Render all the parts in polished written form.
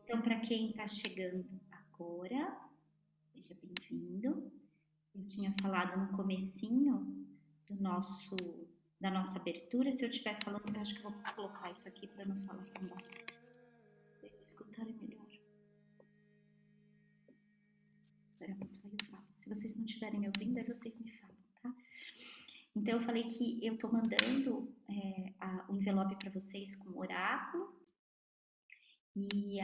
Então, para quem está chegando agora, seja bem-vindo. Eu tinha falado no comecinho da nossa abertura. Se eu estiver falando, eu acho que eu vou colocar isso aqui para não falar tão baixo. Para vocês escutarem melhor. Pronto, aí eu falo. Se vocês não estiverem me ouvindo, aí vocês me falam, tá? Então, eu falei que eu tô mandando o envelope para vocês com o oráculo. E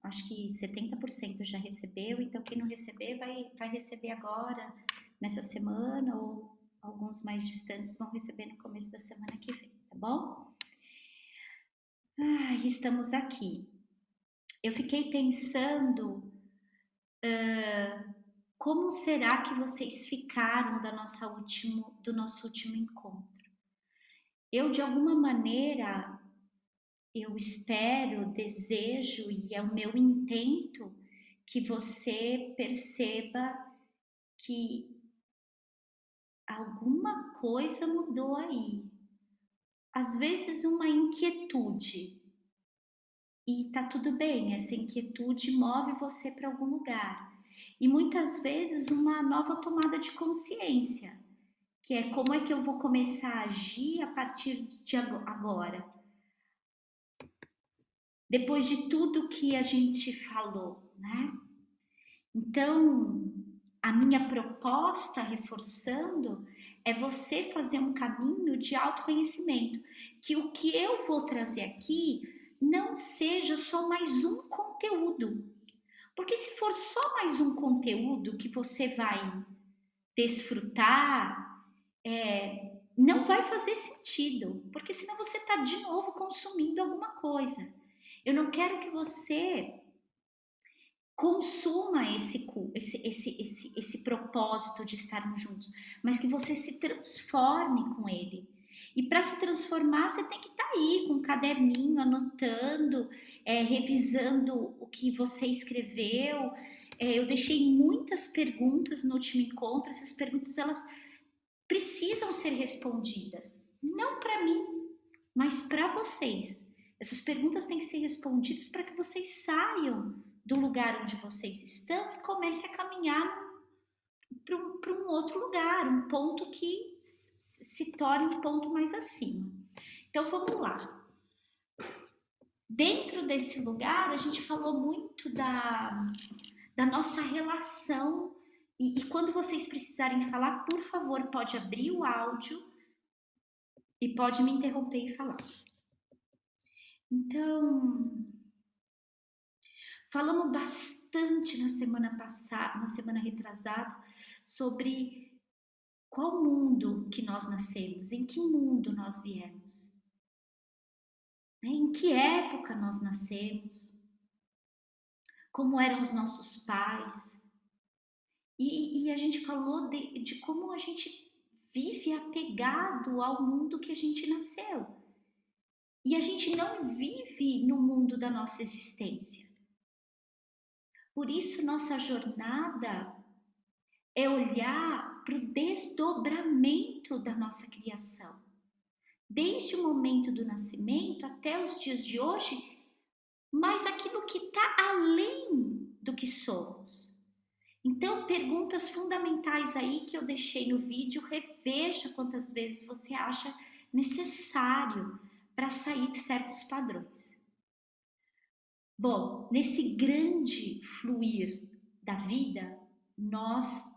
acho que 70% já recebeu, então quem não receber vai receber agora, nessa semana, ou alguns mais distantes vão receber no começo da semana que vem, tá bom? Estamos aqui. Eu fiquei pensando, como será que vocês ficaram do nosso último encontro? Eu, de alguma maneira, eu espero, desejo e é o meu intento que você perceba que alguma coisa mudou aí. Às vezes uma inquietude. E tá tudo bem, essa inquietude move você para algum lugar. E muitas vezes uma nova tomada de consciência, que é como é que eu vou começar a agir a partir de agora. Depois de tudo que a gente falou, né? Então, a minha proposta, reforçando, é você fazer um caminho de autoconhecimento, que o que eu vou trazer aqui não seja só mais um conteúdo, porque se for só mais um conteúdo que você vai desfrutar, não vai fazer sentido, porque senão você está de novo consumindo alguma coisa. Eu não quero que você consuma esse propósito de estarmos juntos, mas que você se transforme com ele. E para se transformar, você tem que estar aí com um caderninho, anotando, revisando o que você escreveu. Eu deixei muitas perguntas no último encontro. Essas perguntas, elas precisam ser respondidas. Não para mim, mas para vocês. Essas perguntas têm que ser respondidas para que vocês saiam do lugar onde vocês estão e comecem a caminhar para um outro lugar, um ponto que se torne um ponto mais acima. Então vamos lá. Dentro desse lugar, a gente falou muito da nossa relação. E quando vocês precisarem falar, por favor, pode abrir o áudio e pode me interromper e falar. Então, falamos bastante na semana passada, na semana retrasada, sobre qual mundo que nós nascemos, em que mundo nós viemos, né? Em que época nós nascemos, como eram os nossos pais. E a gente falou de como a gente vive apegado ao mundo que a gente nasceu. E a gente não vive no mundo da nossa existência. Por isso, nossa jornada é olhar para o desdobramento da nossa criação. Desde o momento do nascimento até os dias de hoje, mas aquilo que está além do que somos. Então, perguntas fundamentais aí que eu deixei no vídeo, reveja quantas vezes você acha necessário para sair de certos padrões. Bom, nesse grande fluir da vida, nós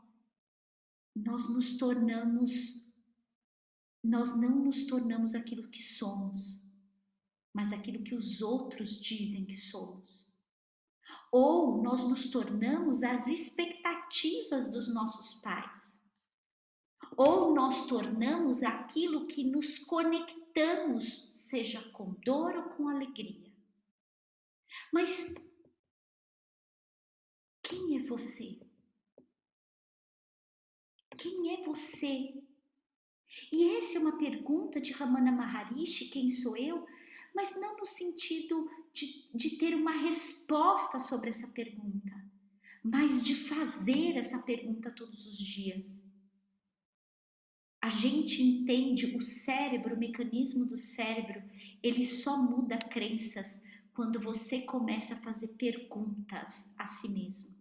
não nos tornamos aquilo que somos, mas aquilo que os outros dizem que somos. Ou nós nos tornamos as expectativas dos nossos pais. Ou nós tornamos aquilo que nos conectamos, seja com dor ou com alegria. Mas quem é você? Quem é você? E essa é uma pergunta de Ramana Maharishi, quem sou eu? Mas não no sentido de ter uma resposta sobre essa pergunta, mas de fazer essa pergunta todos os dias. A gente entende o cérebro, o mecanismo do cérebro, ele só muda crenças quando você começa a fazer perguntas a si mesmo.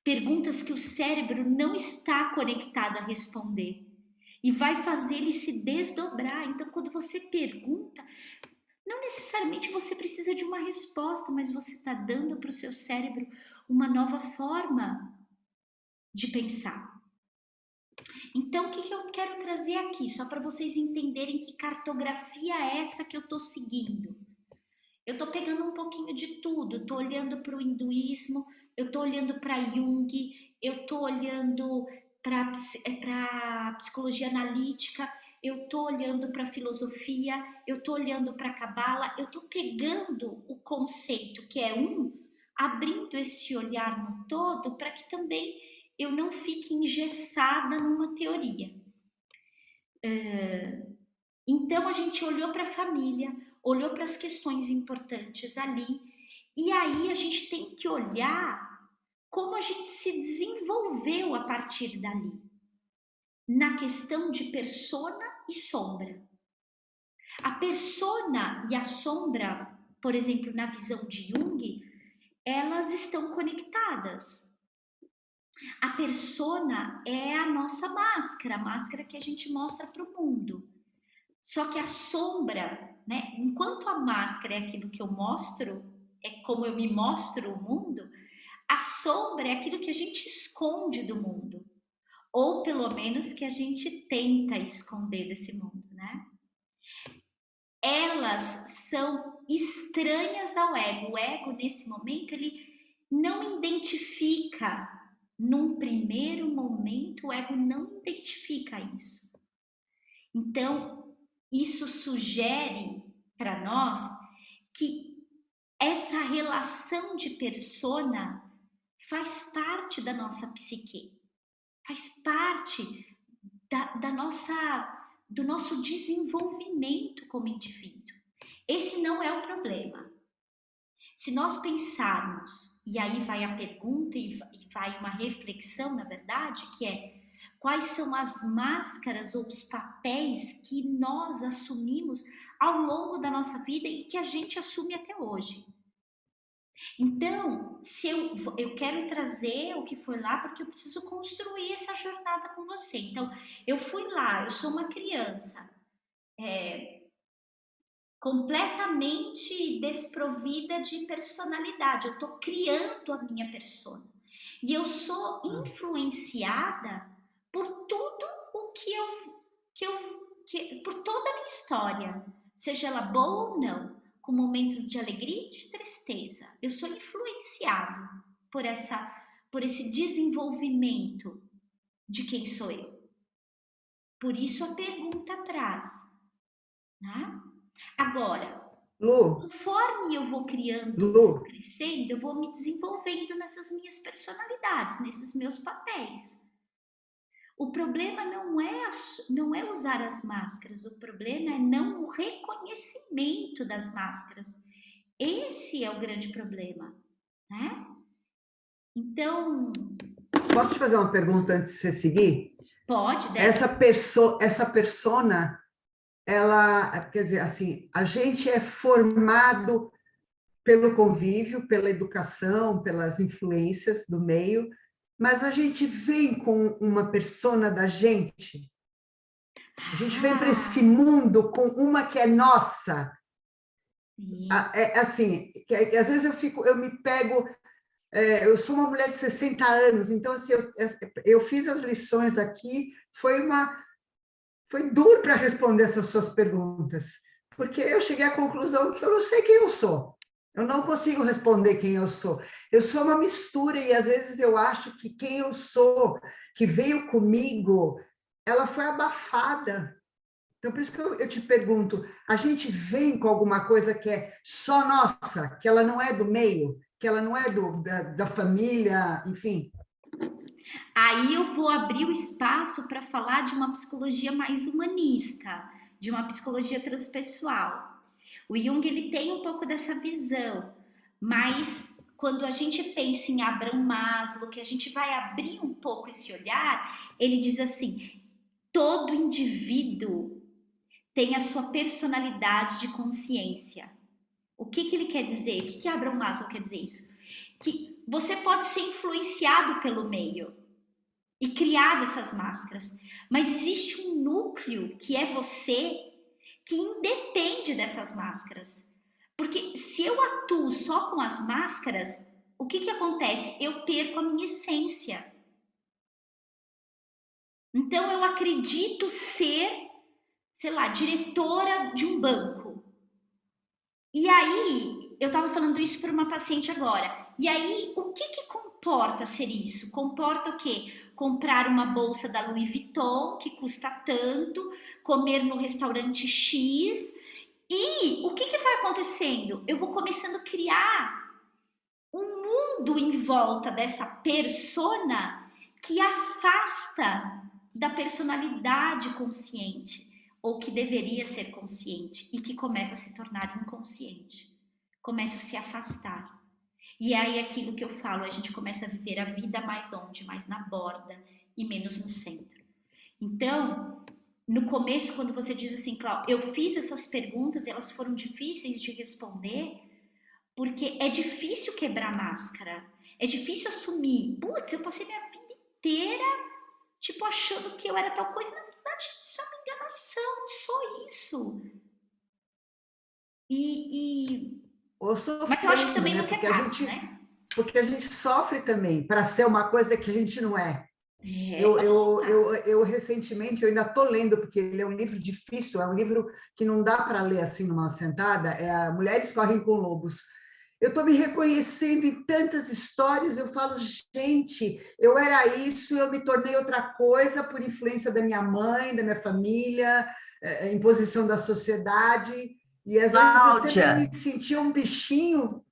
Perguntas que o cérebro não está conectado a responder. E vai fazer ele se desdobrar. Então, quando você pergunta, não necessariamente você precisa de uma resposta, mas você está dando para o seu cérebro uma nova forma de pensar. Então, o que eu quero trazer aqui, só para vocês entenderem que cartografia é essa que eu estou seguindo. Eu estou pegando um pouquinho de tudo, estou olhando para o hinduísmo, eu estou olhando para Jung, eu estou olhando para a psicologia analítica, eu estou olhando para a filosofia, eu estou olhando para a cabala, eu estou pegando o conceito que é abrindo esse olhar no todo para que também eu não fique engessada numa teoria. Então a gente olhou para a família, olhou para as questões importantes ali, e aí a gente tem que olhar como a gente se desenvolveu a partir dali, na questão de persona e sombra. A persona e a sombra, por exemplo, na visão de Jung, elas estão conectadas. A persona é a nossa máscara, a máscara que a gente mostra para o mundo. Só que a sombra, né? Enquanto a máscara é aquilo que eu mostro, é como eu me mostro o mundo, a sombra é aquilo que a gente esconde do mundo, ou pelo menos que a gente tenta esconder desse mundo, né? Elas são estranhas ao ego. O ego, nesse momento, ele não identifica, num primeiro momento, o ego não identifica isso. Então, isso sugere para nós que essa relação de persona faz parte da nossa psique, faz parte do nosso desenvolvimento como indivíduo. Esse não é o problema. Se nós pensarmos, e aí vai a pergunta e vai uma reflexão, na verdade, que é quais são as máscaras ou os papéis que nós assumimos ao longo da nossa vida e que a gente assume até hoje. Então, se eu quero trazer o que foi lá porque eu preciso construir essa jornada com você. Então, eu fui lá, eu sou uma criança completamente desprovida de personalidade. Eu estou criando a minha persona. E eu sou influenciada por tudo o por toda a minha história, seja ela boa ou não, com momentos de alegria e de tristeza. Eu sou influenciado por esse desenvolvimento de quem sou eu. Por isso a pergunta atrás, né? Agora, Lu, conforme eu vou criando, Lu, vou crescendo, eu vou me desenvolvendo nessas minhas personalidades, nesses meus papéis. O problema não é usar as máscaras, o problema é não o reconhecimento das máscaras. Esse é o grande problema, né? Então, posso te fazer uma pergunta antes de você seguir? pode, deve. Essa persona, ela, quer dizer, assim, a gente é formado pelo convívio, pela educação, pelas influências do meio, mas a gente vem com uma persona da gente. A gente vem para esse mundo com uma que é nossa. É assim, que às vezes eu me pego, eu sou uma mulher de 60 anos, então assim, eu fiz as lições aqui, foi duro para responder essas suas perguntas, porque eu cheguei à conclusão que eu não sei quem eu sou. Eu não consigo responder quem eu sou. Eu sou uma mistura e às vezes eu acho que quem eu sou, que veio comigo, ela foi abafada. Então, por isso que eu te pergunto, a gente vem com alguma coisa que é só nossa, que ela não é do meio, que ela não é da família, enfim. Aí eu vou abrir o espaço para falar de uma psicologia mais humanista, de uma psicologia transpessoal. O Jung ele tem um pouco dessa visão, mas quando a gente pensa em Abraham Maslow, que a gente vai abrir um pouco esse olhar, ele diz assim: todo indivíduo tem a sua personalidade de consciência. O que ele quer dizer? O que Abraham Maslow quer dizer isso? Que você pode ser influenciado pelo meio e criado essas máscaras, mas existe um núcleo que é você que independe dessas máscaras. Porque se eu atuo só com as máscaras, o que acontece? Eu perco a minha essência. Então eu acredito ser, sei lá, diretora de um banco. E aí, eu estava falando isso para uma paciente agora. E aí, o que comporta ser isso? Comporta o quê? Comprar uma bolsa da Louis Vuitton, que custa tanto, comer no restaurante X. E o que vai acontecendo? Eu vou começando a criar um mundo em volta dessa persona que afasta da personalidade consciente, ou que deveria ser consciente, e que começa a se tornar inconsciente, começa a se afastar. E aí aquilo que eu falo, a gente começa a viver a vida mais onde? Mais na borda e menos no centro. Então, no começo, quando você diz assim, Cláudia, eu fiz essas perguntas e elas foram difíceis de responder, porque é difícil quebrar máscara, é difícil assumir. Putz, eu passei minha vida inteira, tipo, achando que eu era tal coisa. Na verdade, isso é uma enganação, não sou isso. Ou Mas eu acho que sofrendo, também né? nunca é tarde, né? Porque a gente sofre também para ser uma coisa que a gente não é. É, Eu recentemente, eu ainda estou lendo, porque ele é um livro difícil, é um livro que não dá para ler assim numa sentada, é Mulheres Correm com Lobos. Eu estou me reconhecendo em tantas histórias, eu falo, gente, eu era isso, eu me tornei outra coisa por influência da minha mãe, da minha família, imposição da sociedade, e às vezes eu sempre Cláudia, me sentia um bichinho, um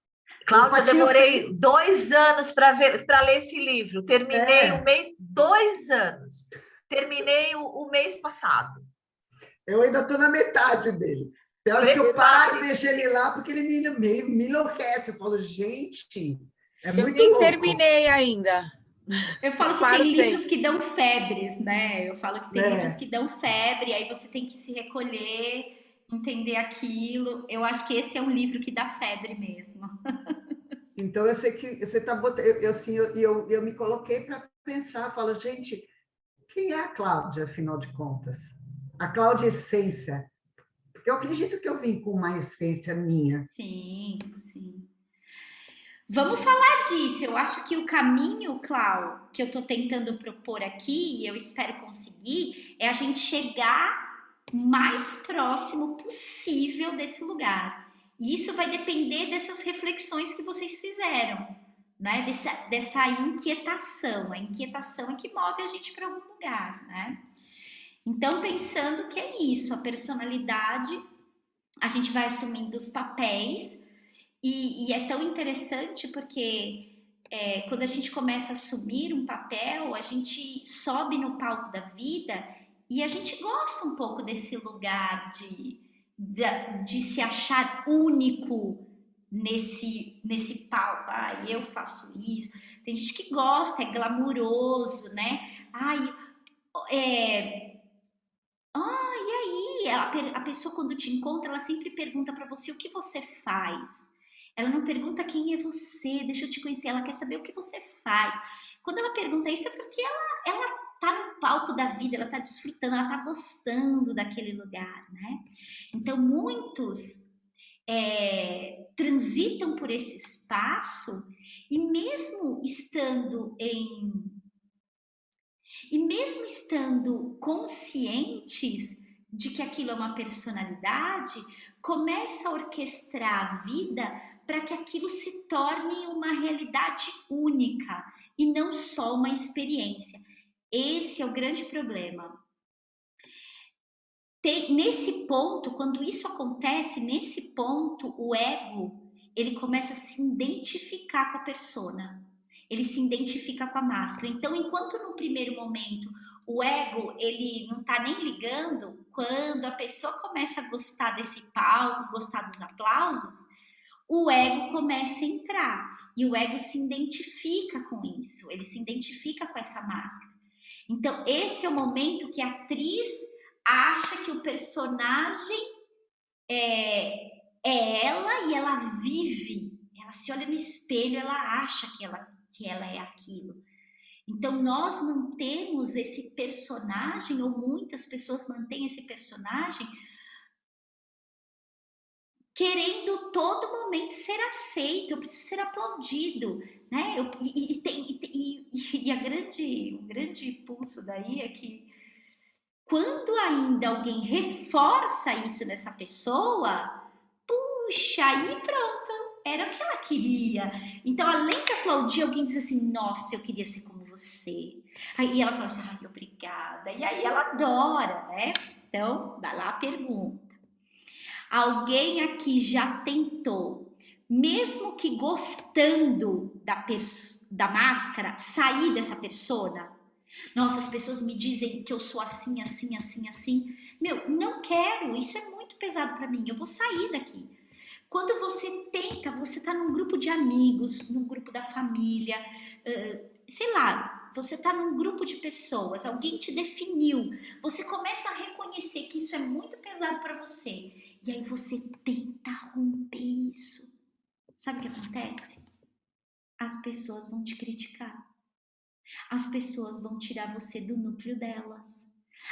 Cláudia, patinho demorei feio. 2 anos para ler esse livro. Terminei o É, mês, 2 anos. Terminei o mês passado. eu ainda estou na metade dele. Tem horas que eu paro, Prepare. deixo ele lá, porque ele me enlouquece. Eu falo, gente, é Eu muito nem louco. terminei ainda. eu falo que Paro tem livros sempre. que dão febres, né? Eu falo que tem livros É. que dão febre, aí você tem que se recolher, entender aquilo. Eu acho que esse é um livro que dá febre mesmo. Então, eu sei que você está botando. Assim, eu me coloquei para pensar, falo, gente, quem é a Cláudia, afinal de contas? A Cláudia essência. Porque eu acredito que eu vim com uma essência minha. Sim, sim. Vamos falar disso. Eu acho que o caminho, Clau, que eu estou tentando propor aqui, e eu espero conseguir, é a gente chegar mais próximo possível desse lugar. E isso vai depender dessas reflexões que vocês fizeram, né? Dessa inquietação. A inquietação é que move a gente para algum lugar, né? Então, pensando que é isso, a personalidade, a gente vai assumindo os papéis e é tão interessante porque quando a gente começa a assumir um papel, a gente sobe no palco da vida e a gente gosta um pouco desse lugar de se achar único nesse palco. Ah, eu faço isso. Tem gente que gosta, é glamuroso, né? Ai, e aí, a pessoa quando te encontra, ela sempre pergunta para você o que você faz. Ela não pergunta quem é você, deixa eu te conhecer, ela quer saber o que você faz. Quando ela pergunta isso é porque ela tá no palco da vida, ela tá desfrutando, ela tá gostando daquele lugar, né? Então, muitos transitam por esse espaço e mesmo estando conscientes de que aquilo é uma personalidade, começa a orquestrar a vida para que aquilo se torne uma realidade única e não só uma experiência. Esse é o grande problema. Nesse ponto, quando isso acontece, nesse ponto, o ego, ele começa a se identificar com a persona. Ele se identifica com a máscara. Então, enquanto no primeiro momento o ego ele não está nem ligando, quando a pessoa começa a gostar desse palco, gostar dos aplausos, o ego começa a entrar e o ego se identifica com isso, ele se identifica com essa máscara. Então, esse é o momento que a atriz acha que o personagem é ela e ela vive, ela se olha no espelho, ela acha que ela é aquilo. Então, nós mantemos esse personagem, ou muitas pessoas mantêm esse personagem, querendo todo momento ser aceito, eu preciso ser aplaudido, né? O grande impulso daí é que quando ainda alguém reforça isso nessa pessoa, puxa, aí pronto, era o que ela queria. Então, além de aplaudir, alguém diz assim, nossa, eu queria ser como você. Aí ela fala assim, ai, obrigada. E aí ela adora, né? Então, vai lá a pergunta. Alguém aqui já tentou, mesmo que gostando da máscara, sair dessa persona? Nossa, as pessoas me dizem que eu sou assim, assim, assim, assim. Meu, não quero, isso é muito pesado para mim, eu vou sair daqui. Quando você tenta, você está num grupo de amigos, num grupo da família, sei lá, você está num grupo de pessoas, alguém te definiu, você começa a reconhecer que isso é muito pesado para você, e aí você tenta romper isso. Sabe o que acontece? As pessoas vão te criticar. As pessoas vão tirar você do núcleo delas.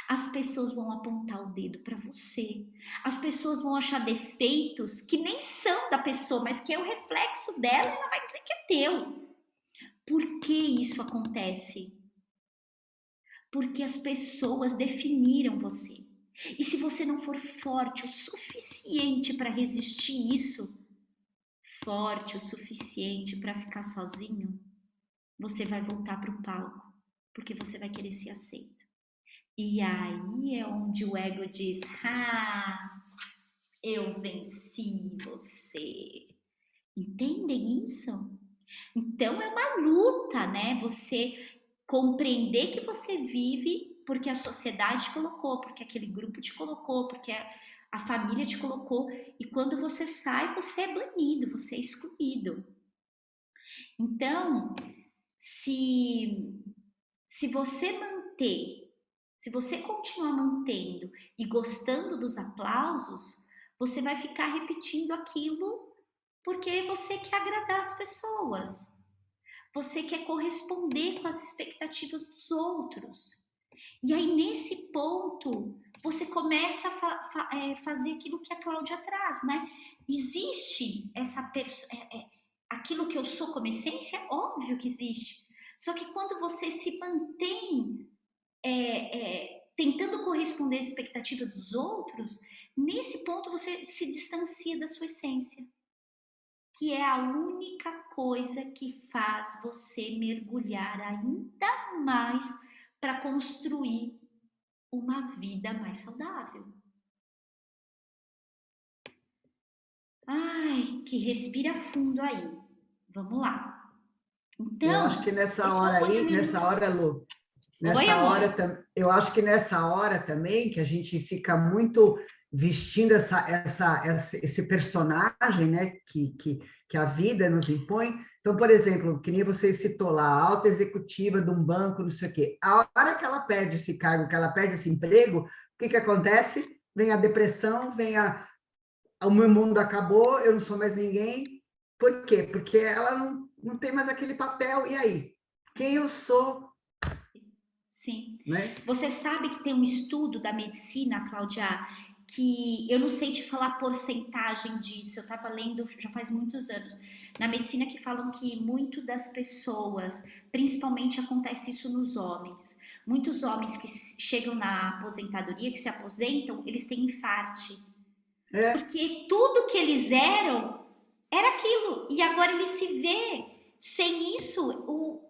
As pessoas vão apontar o dedo para você. As pessoas vão achar defeitos que nem são da pessoa, mas que é o reflexo dela e ela vai dizer que é teu. Por que isso acontece? Porque as pessoas definiram você. E se você não for forte o suficiente para resistir isso, forte o suficiente para ficar sozinho, você vai voltar para o palco, porque você vai querer ser aceito. E aí é onde o ego diz, eu venci você. Entendem isso? Então é uma luta, né? Você compreender que você vive porque a sociedade te colocou, porque aquele grupo te colocou, porque a família te colocou. E quando você sai, você é banido, você é excluído. Então, se você manter, se você continuar mantendo e gostando dos aplausos, você vai ficar repetindo aquilo porque você quer agradar as pessoas. Você quer corresponder com as expectativas dos outros. E aí, nesse ponto, você começa a fazer aquilo que a Cláudia traz, né? Existe aquilo que eu sou como essência? Óbvio que existe. Só que quando você se mantém tentando corresponder às expectativas dos outros, nesse ponto você se distancia da sua essência, que é a única coisa que faz você mergulhar ainda mais para construir uma vida mais saudável. Ai, que respira fundo aí. Vamos lá. Eu acho Então, que nessa esse é o hora aí, nessa acolhimento. hora, Lu, Oi, nessa hora, amor. eu acho que nessa hora também, que a gente fica muito vestindo esse personagem, né, que a vida nos impõe. Então, por exemplo, que nem você citou lá, a alta executiva de um banco, não sei o quê. A hora que ela perde esse cargo, que ela perde esse emprego, o que que acontece? Vem a depressão, o meu mundo acabou, eu não sou mais ninguém. Por quê? Porque ela não tem mais aquele papel. E aí? Quem eu sou? Sim. Né? Você sabe que tem um estudo da medicina, Cláudia, que eu não sei te falar a porcentagem disso, eu estava lendo já faz muitos anos, na medicina que falam que muito das pessoas, principalmente acontece isso nos homens, muitos homens que chegam na aposentadoria, que se aposentam, eles têm infarte, É, porque tudo que eles eram era aquilo, e agora ele se vê sem isso,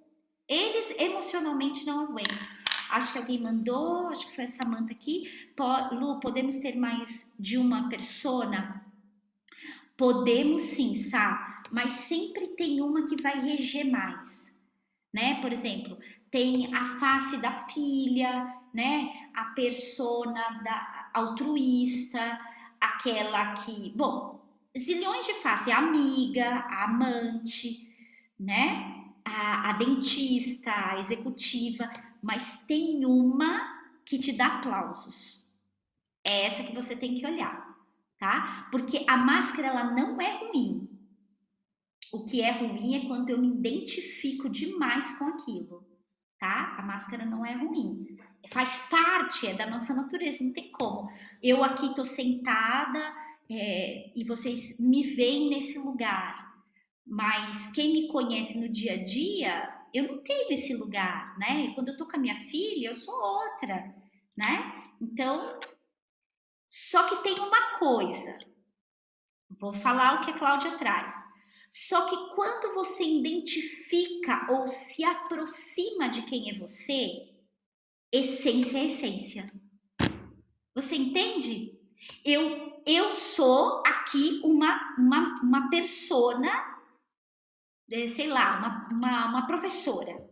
eles emocionalmente não aguentam. Acho que alguém mandou, acho que foi a Samantha aqui. Lu, podemos ter mais de uma persona? Podemos sim, Sá, mas sempre tem uma que vai reger mais, né? Por exemplo, tem a face da filha, né? A persona da altruísta, aquela que, bom, zilhões de face, a amiga, a amante, né? A dentista, a executiva, mas tem uma que te dá aplausos. É essa que você tem que olhar. tá? Porque a máscara, ela não é ruim. O que é ruim é quando eu me identifico demais com aquilo, tá? A máscara não é ruim. Faz parte, é da nossa natureza, não tem como. Eu aqui tô sentada e vocês me veem nesse lugar, mas quem me conhece no dia a dia, eu não tenho esse lugar, né? E quando eu tô com a minha filha, eu sou outra, né? Então, só que tem uma coisa, vou falar o que a Cláudia traz. Só que quando você identifica ou se aproxima de quem é você, essência é essência. Você entende? Eu sou aqui uma persona, sei lá, uma professora.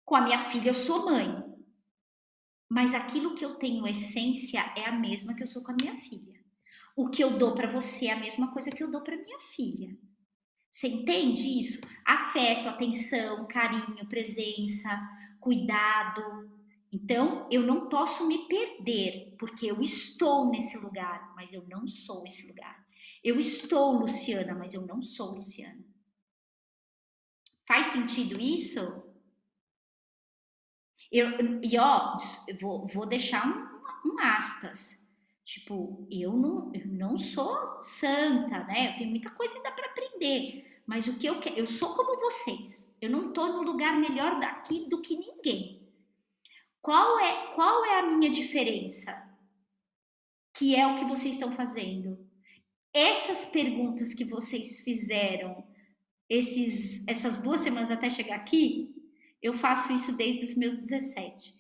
Com a minha filha eu sou mãe. Mas aquilo que eu tenho essência é a mesma que eu sou com a minha filha. O que eu dou para você é a mesma coisa que eu dou para minha filha. Você entende isso? Afeto, atenção, carinho, presença, cuidado. Então, eu não posso me perder, porque eu estou nesse lugar, mas eu não sou esse lugar. Eu estou Luciana, mas eu não sou Luciana. Faz sentido isso? Eu vou deixar um aspas. Tipo, eu não sou santa, né? Eu tenho muita coisa ainda para aprender. Mas o que eu quero, eu sou como vocês. Eu não tô no lugar melhor daqui do que ninguém. Qual é a minha diferença? Que é o que vocês estão fazendo. Essas perguntas que vocês fizeram essas 2 semanas até chegar aqui, eu faço isso desde os meus 17.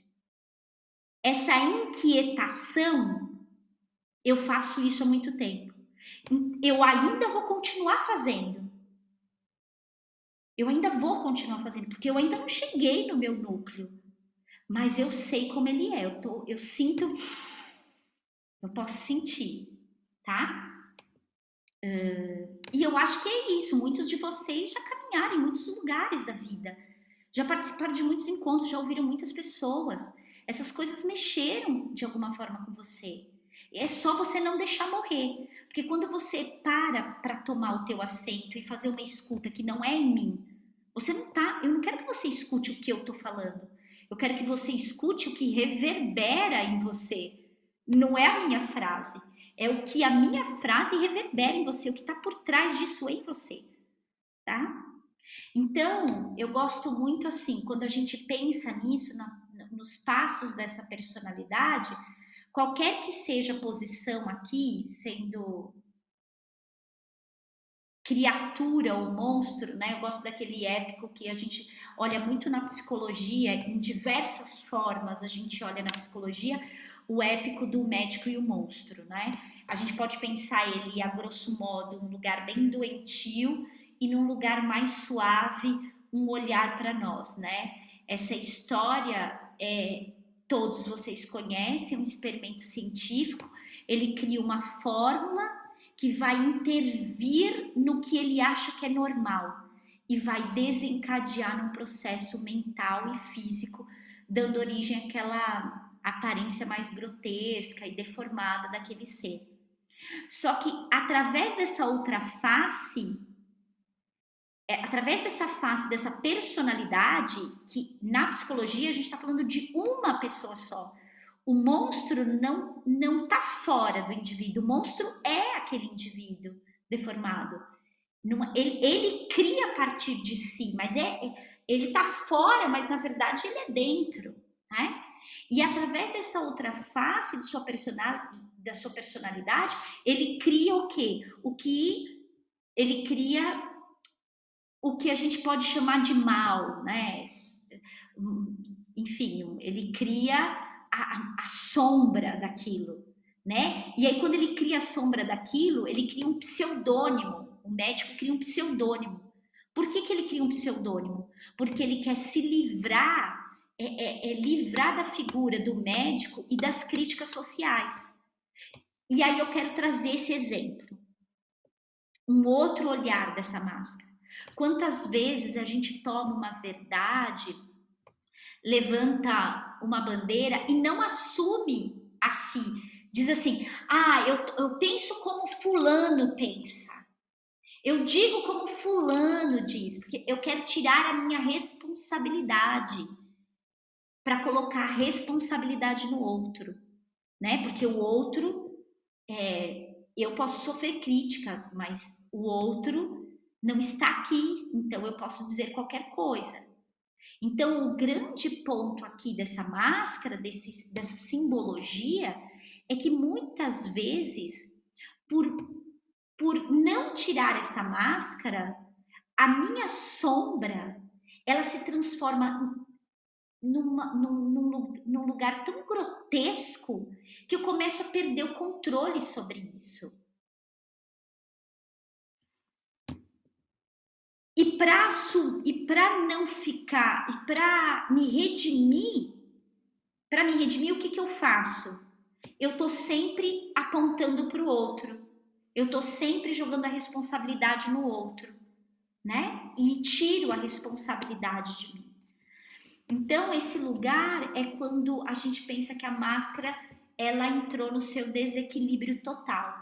Essa inquietação, eu faço isso há muito tempo. Eu ainda vou continuar fazendo. Eu ainda vou continuar fazendo, porque eu ainda não cheguei no meu núcleo. Mas eu sei como ele é. Eu sinto, eu posso sentir, tá? E eu acho que é isso. Muitos de vocês já caminharam em muitos lugares da vida. Já participaram de muitos encontros, já ouviram muitas pessoas. Essas coisas mexeram de alguma forma com você. É só você não deixar morrer. Porque quando você para tomar o teu assento e fazer uma escuta que não é em mim, você não tá. Eu não quero que você escute o que eu tô falando. Eu quero que você escute o que reverbera em você. Não é a minha frase. É o que a minha frase reverbera em você, o que está por trás disso em você, tá? Então, eu gosto muito assim, quando a gente pensa nisso, nos passos dessa personalidade, qualquer que seja a posição aqui, sendo criatura ou monstro, né? Eu gosto daquele épico que a gente olha muito na psicologia, em diversas formas a gente olha na psicologia, o épico do médico e o monstro, né? A gente pode pensar ele, a grosso modo, um lugar bem doentio e num lugar mais suave, um olhar para nós, né? Essa história todos vocês conhecem, um experimento científico, ele cria uma fórmula que vai intervir no que ele acha que é normal e vai desencadear num processo mental e físico, dando origem àquela aparência mais grotesca e deformada daquele ser. Só que através dessa outra face, através dessa face, dessa personalidade, que na psicologia a gente está falando de uma pessoa só. O monstro não está fora do indivíduo, o monstro é aquele indivíduo deformado. Ele cria a partir de si, mas ele está fora, mas na verdade ele é dentro, né? E através dessa outra face da sua personalidade, ele cria o quê? Ele cria o que a gente pode chamar de mal, né? Enfim, ele cria a sombra daquilo, né? E aí, quando ele cria a sombra daquilo, ele cria um pseudônimo. O médico cria um pseudônimo. Por que ele cria um pseudônimo? Porque ele quer se livrar, livrar da figura do médico e das críticas sociais. E aí eu quero trazer esse exemplo. Um outro olhar dessa máscara. Quantas vezes a gente toma uma verdade, levanta uma bandeira e não assume a si, Diz assim: ah, eu penso como fulano pensa. Eu digo como fulano diz, porque eu quero tirar a minha responsabilidade para colocar a responsabilidade no outro, né? Porque o outro, eu posso sofrer críticas, mas o outro não está aqui, então eu posso dizer qualquer coisa. Então, o grande ponto aqui dessa máscara, dessa simbologia, é que muitas vezes, por não tirar essa máscara, a minha sombra, ela se transforma num lugar tão grotesco que eu começo a perder o controle sobre isso. E para não ficar, e para me redimir, o que eu faço? Eu tô sempre apontando para o outro. Eu tô sempre jogando a responsabilidade no outro, né? E tiro a responsabilidade de mim. Então, esse lugar é quando a gente pensa que a máscara ela entrou no seu desequilíbrio total,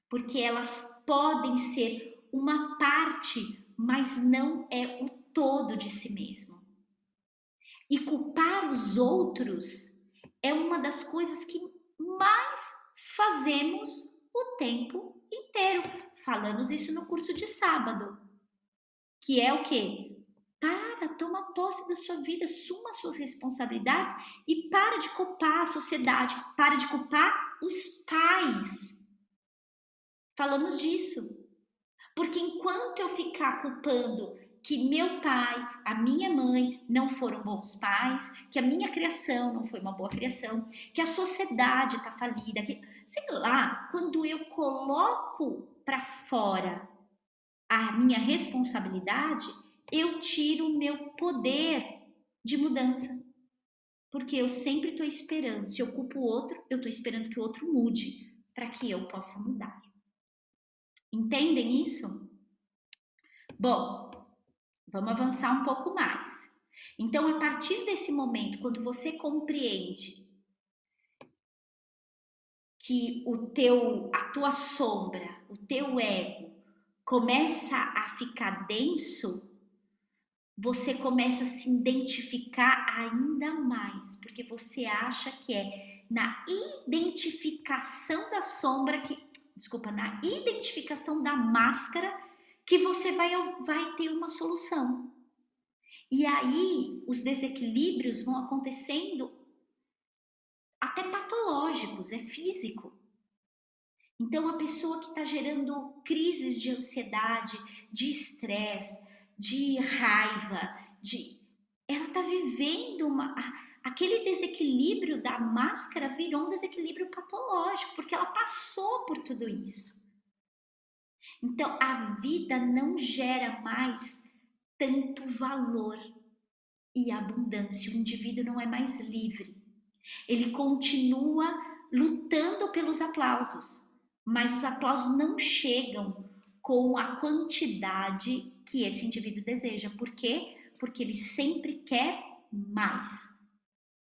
porque elas podem ser uma parte, mas não é o todo de si mesmo. E culpar os outros é uma das coisas que mais fazemos o tempo inteiro. Falamos isso no curso de sábado, que é o quê? Para, toma posse da sua vida, assuma suas responsabilidades e para de culpar a sociedade, para de culpar os pais. Falamos disso. Porque enquanto eu ficar culpando que meu pai, a minha mãe não foram bons pais, que a minha criação não foi uma boa criação, que a sociedade está falida, que sei lá, quando eu coloco para fora a minha responsabilidade, eu tiro o meu poder de mudança. Porque eu sempre estou esperando, se eu culpo o outro, eu estou esperando que o outro mude para que eu possa mudar. Entendem isso? Bom, vamos avançar um pouco mais. Então, a partir desse momento, quando você compreende que a tua sombra, o teu ego começa a ficar denso, você começa a se identificar ainda mais, porque você acha que é na identificação da sombra na identificação da máscara que você vai ter uma solução. E aí os desequilíbrios vão acontecendo até patológicos, é físico. Então a pessoa que está gerando crises de ansiedade, de estresse, de raiva, ela está vivendo aquele desequilíbrio da máscara virou um desequilíbrio patológico, porque ela passou por tudo isso. Então a vida não gera mais tanto valor e abundância. O indivíduo não é mais livre. Ele continua lutando pelos aplausos, mas os aplausos não chegam com a quantidade que esse indivíduo deseja. Por quê? Porque ele sempre quer mais.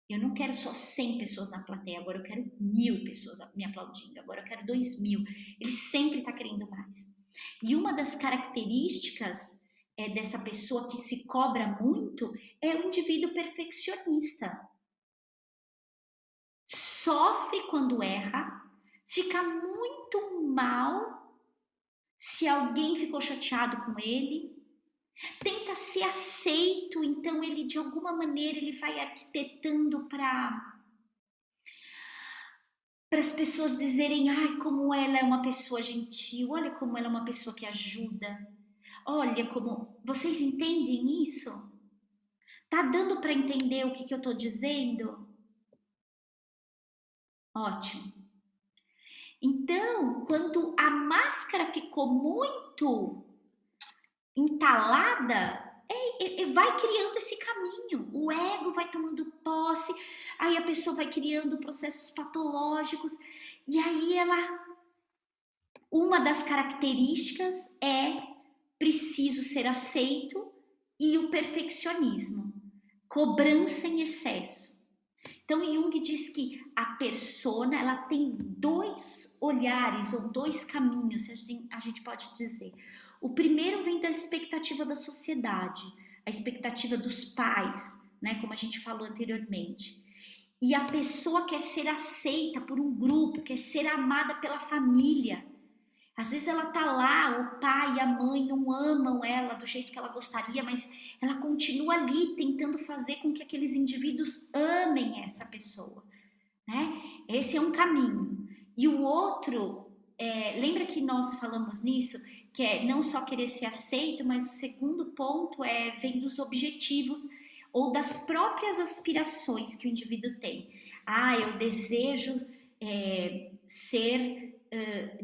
Eu não quero só 100 pessoas na plateia, agora eu quero 1000 pessoas me aplaudindo, agora eu quero 2000. Ele sempre está querendo mais. E uma das características dessa pessoa que se cobra muito é o indivíduo perfeccionista. Sofre quando erra, fica muito mal se alguém ficou chateado com ele, tenta ser aceito, então ele de alguma maneira ele vai arquitetando para as pessoas dizerem, ai, como ela é uma pessoa gentil, olha como ela é uma pessoa que ajuda, olha como... Vocês entendem isso? Tá dando para entender o que eu tô dizendo? Ótimo. Então, quando a máscara ficou muito entalada, vai criando esse caminho. O ego vai tomando posse, aí a pessoa vai criando processos patológicos, e aí uma das características é preciso ser aceito e o perfeccionismo, cobrança em excesso. Então, Jung diz que a persona, ela tem dois olhares ou dois caminhos, a gente pode dizer. O primeiro vem da expectativa da sociedade, a expectativa dos pais, né, como a gente falou anteriormente. E a pessoa quer ser aceita por um grupo, quer ser amada pela família. Às vezes ela tá lá, o pai e a mãe não amam ela do jeito que ela gostaria, mas ela continua ali tentando fazer com que aqueles indivíduos amem essa pessoa, né? Esse é um caminho. E o outro, lembra que nós falamos nisso, que é não só querer ser aceito, mas o segundo ponto vem dos objetivos ou das próprias aspirações que o indivíduo tem. Eu desejo ser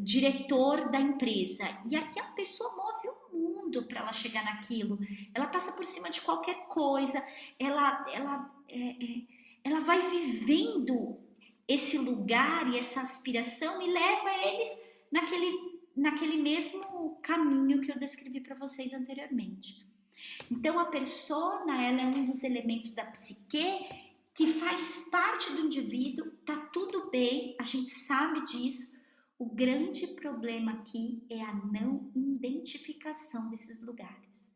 diretor da empresa. E aqui a pessoa move o mundo para ela chegar naquilo. Ela passa por cima de qualquer coisa. Ela vai vivendo esse lugar e essa aspiração e leva eles naquele mesmo caminho que eu descrevi para vocês anteriormente. Então, a persona, ela é um dos elementos da psique que faz parte do indivíduo, tá tudo bem, a gente sabe disso. O grande problema aqui é a não identificação desses lugares.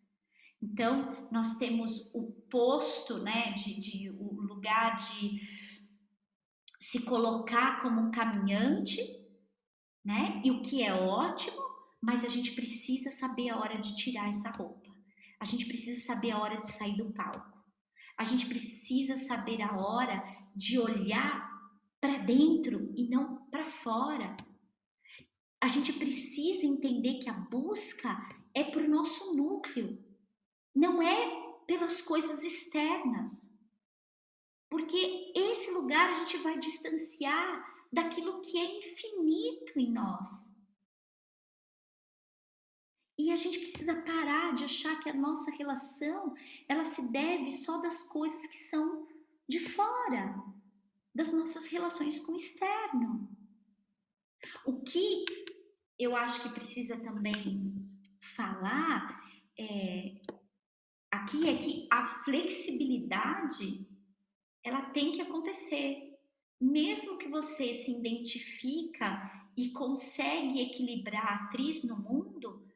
Então, nós temos o posto, né, o lugar de se colocar como um caminhante, né, e o que é ótimo, mas a gente precisa saber a hora de tirar essa roupa. A gente precisa saber a hora de sair do palco. A gente precisa saber a hora de olhar para dentro e não para fora. A gente precisa entender que a busca é para o nosso núcleo, não é pelas coisas externas. Porque esse lugar a gente vai distanciar daquilo que é infinito em nós. E a gente precisa parar de achar que a nossa relação, ela se deve só das coisas que são de fora, das nossas relações com o externo. O que eu acho que precisa também falar aqui é que a flexibilidade, ela tem que acontecer. Mesmo que você se identifica e consegue equilibrar a atriz no mundo,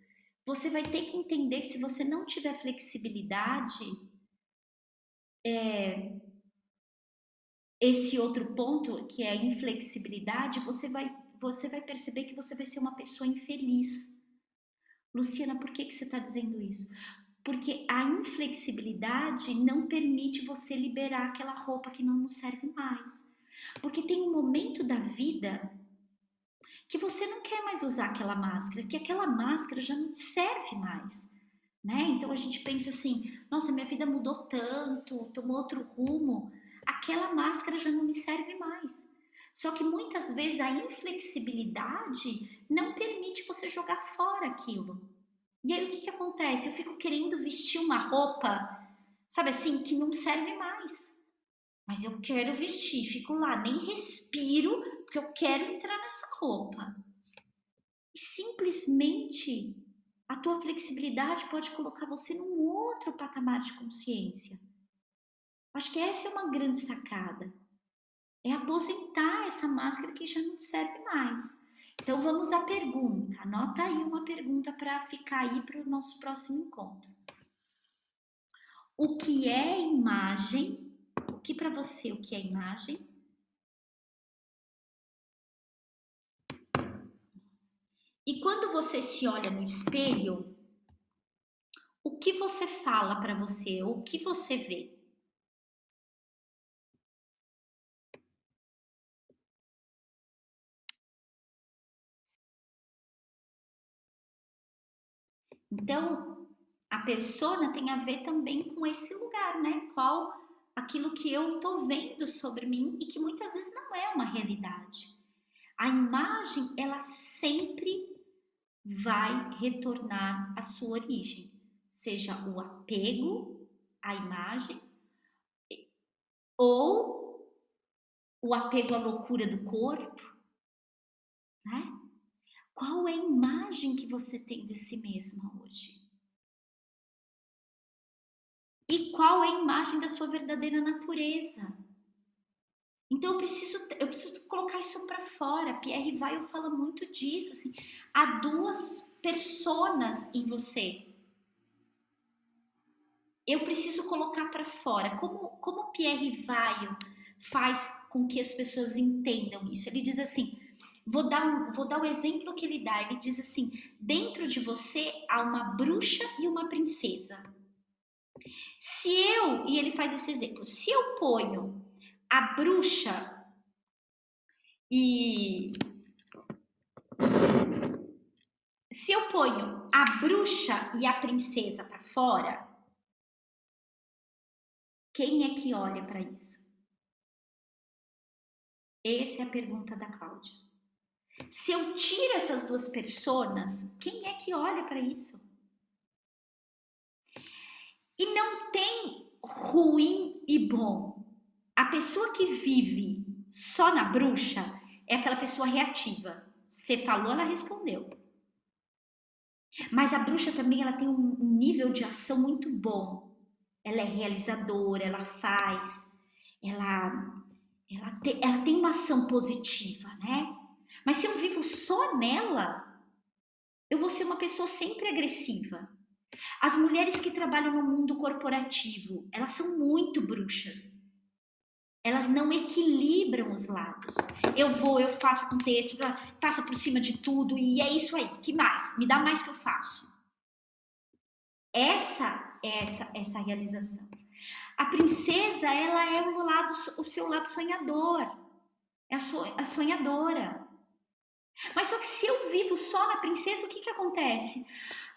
você vai ter que entender que se você não tiver flexibilidade, esse outro ponto, que é a inflexibilidade, você vai perceber que você vai ser uma pessoa infeliz. Luciana, por que você está dizendo isso? Porque a inflexibilidade não permite você liberar aquela roupa que não nos serve mais. Porque tem um momento da vida que você não quer mais usar aquela máscara, que aquela máscara já não te serve mais, né? Então a gente pensa assim, nossa, minha vida mudou tanto, tomou outro rumo, aquela máscara já não me serve mais. Só que muitas vezes a inflexibilidade não permite você jogar fora aquilo. E aí o que acontece? Eu fico querendo vestir uma roupa, sabe assim, que não serve mais. Mas eu quero vestir, fico lá, nem respiro, porque eu quero entrar nessa roupa. E simplesmente a tua flexibilidade pode colocar você num outro patamar de consciência. Acho que essa é uma grande sacada. É aposentar essa máscara que já não te serve mais. Então vamos à pergunta. Anota aí uma pergunta para ficar aí para o nosso próximo encontro. O que é imagem? O que para você o que é imagem? E quando você se olha no espelho, o que você fala para você? O que você vê? Então, a persona tem a ver também com esse lugar, né? Qual aquilo que eu tô vendo sobre mim e que muitas vezes não é uma realidade. A imagem, ela sempre vai retornar à sua origem, seja o apego à imagem ou o apego à loucura do corpo, né? Qual é a imagem que você tem de si mesma hoje? E qual é a imagem da sua verdadeira natureza? Então eu preciso colocar isso para fora. Pierre Weil fala muito disso, assim. Há duas personas em você. Eu preciso colocar para fora. Como Pierre Weil faz com que as pessoas entendam isso? Ele diz assim, vou dar o exemplo que ele dá. Ele diz assim, dentro de você há uma bruxa e uma princesa. E ele faz esse exemplo, se eu ponho a bruxa e se eu ponho a bruxa e a princesa para fora, quem é que olha para isso? Essa é a pergunta da Cláudia. Se eu tiro essas duas personas, quem é que olha para isso? E não tem ruim e bom. A pessoa que vive só na bruxa é aquela pessoa reativa. Você falou, ela respondeu. Mas a bruxa também ela tem um nível de ação muito bom. Ela é realizadora, ela faz, ela tem uma ação positiva, né? Mas se eu vivo só nela, eu vou ser uma pessoa sempre agressiva. As mulheres que trabalham no mundo corporativo, elas são muito bruxas. Elas não equilibram os lados. Eu faço, aconteço, passa por cima de tudo e é isso aí. Que mais? Me dá mais que eu faço. Essa é essa realização. A princesa, ela é o seu lado sonhador. É a sonhadora. Mas só que se eu vivo só na princesa, o que acontece?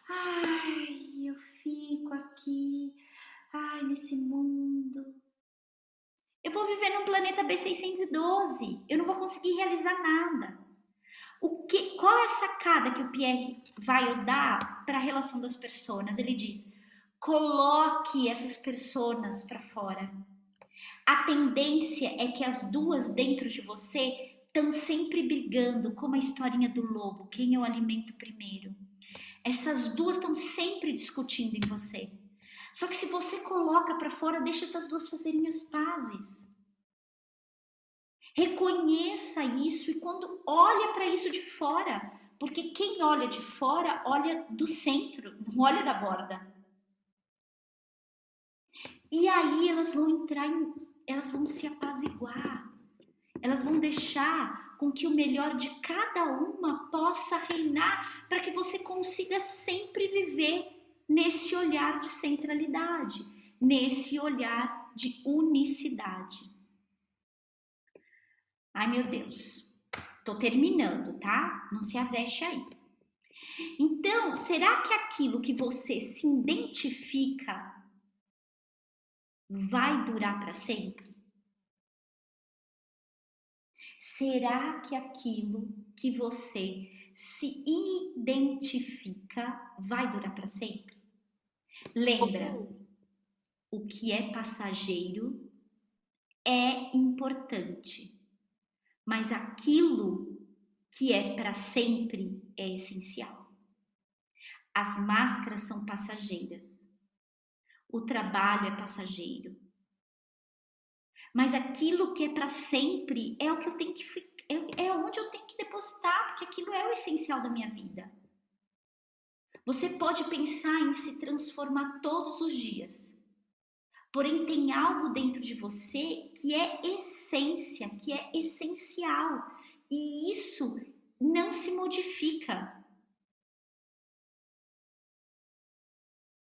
Ai, eu fico aqui, nesse mundo. Eu vou viver num planeta B612, eu não vou conseguir realizar nada. Qual é a sacada que o Pierre vai dar para a relação das pessoas? Ele diz, coloque essas pessoas para fora. A tendência é que as duas dentro de você estão sempre brigando, como a historinha do lobo, quem eu alimento primeiro. Essas duas estão sempre discutindo em você. Só que se você coloca para fora, deixa essas duas fazerem as pazes. Reconheça isso e quando olha para isso de fora, porque quem olha de fora, olha do centro, não olha da borda. E aí elas vão se apaziguar. Elas vão deixar com que o melhor de cada uma possa reinar para que você consiga sempre viver nesse olhar de centralidade, nesse olhar de unicidade. Ai, meu Deus, tô terminando, tá? Não se aveste aí. Então, será que aquilo que você se identifica vai durar para sempre? Será que aquilo que você se identifica vai durar para sempre? Lembra, o que é passageiro é importante, mas aquilo que é para sempre é essencial. As máscaras são passageiras, o trabalho é passageiro, mas aquilo que é para sempre é o que eu tenho que é onde eu tenho que depositar, porque aquilo é o essencial da minha vida. Você pode pensar em se transformar todos os dias, porém tem algo dentro de você que é essência, que é essencial, e isso não se modifica.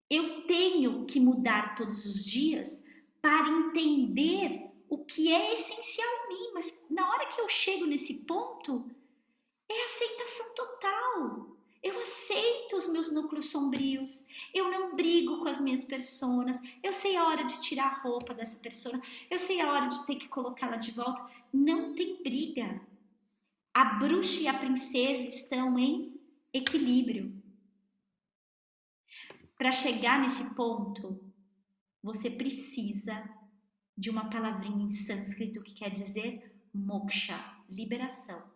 Eu tenho que mudar todos os dias para entender o que é essencial em mim, mas na hora que eu chego nesse ponto, é aceitação total. Eu aceito os meus núcleos sombrios, eu não brigo com as minhas personas, eu sei a hora de tirar a roupa dessa persona, eu sei a hora de ter que colocá-la de volta. Não tem briga. A bruxa e a princesa estão em equilíbrio. Para chegar nesse ponto, você precisa de uma palavrinha em sânscrito que quer dizer moksha, liberação.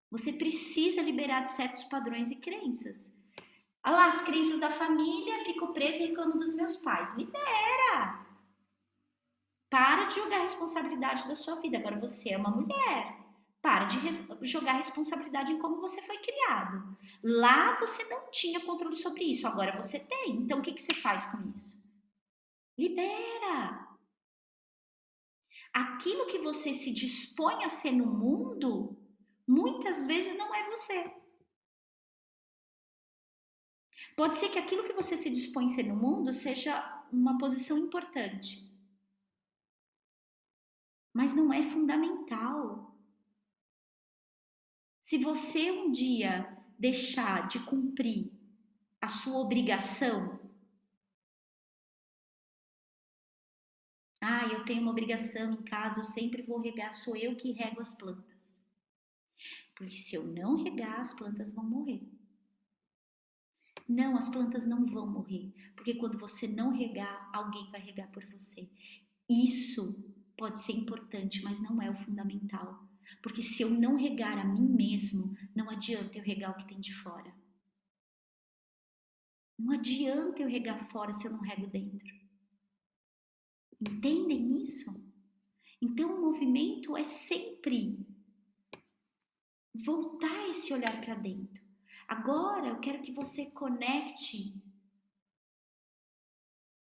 Você precisa liberar de certos padrões e crenças. Olha lá, as crenças da família, fico presa e reclamo dos meus pais. Libera! Para de jogar a responsabilidade da sua vida. Agora você é uma mulher. Para de jogar a responsabilidade em como você foi criado. Lá você não tinha controle sobre isso, agora você tem. Então o que você faz com isso? Libera. Aquilo que você se dispõe a ser no mundo, muitas vezes não é você. Pode ser que aquilo que você se dispõe a ser no mundo seja uma posição importante, mas não é fundamental. Se você um dia deixar de cumprir a sua obrigação, eu tenho uma obrigação em casa, eu sempre vou regar, sou eu que rego as plantas. Porque se eu não regar, as plantas vão morrer. Não, as plantas não vão morrer, porque quando você não regar, alguém vai regar por você. Isso pode ser importante, mas não é o fundamental. Porque se eu não regar a mim mesmo, não adianta eu regar o que tem de fora. Não adianta eu regar fora se eu não rego dentro. Entendem isso? Então o movimento é sempre voltar esse olhar para dentro. Agora eu quero que você conecte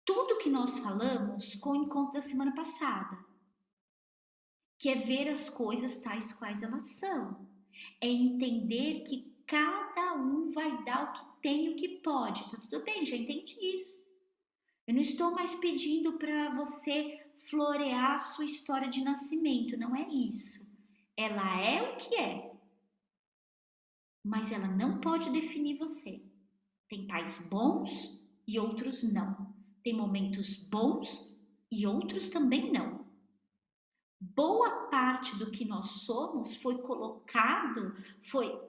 tudo que nós falamos com o encontro da semana passada, que é ver as coisas tais quais elas são. É entender que cada um vai dar o que tem e o que pode. Tá tudo bem, já entendi isso. Eu não estou mais pedindo para você florear a sua história de nascimento, não é isso. Ela é o que é, mas ela não pode definir você. Tem pais bons e outros não. Tem momentos bons e outros também não. Boa parte do que nós somos foi colocado,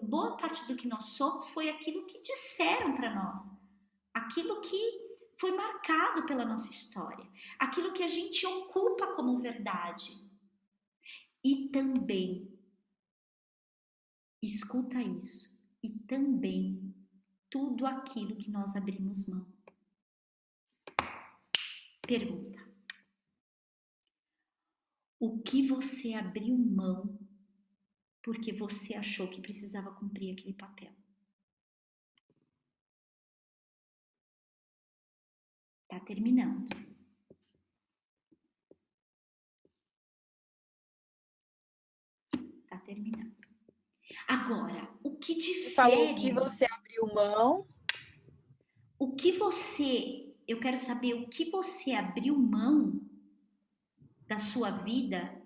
boa parte do que nós somos foi aquilo que disseram para nós, aquilo que foi marcado pela nossa história, aquilo que a gente ocupa como verdade. E também, escuta isso, e também tudo aquilo que nós abrimos mão. Pergunta: o que você abriu mão porque você achou que precisava cumprir aquele papel? Tá terminando. Tá terminando. Agora, o que difere... Você falou que você abriu mão. Eu quero saber o que você abriu mão da sua vida.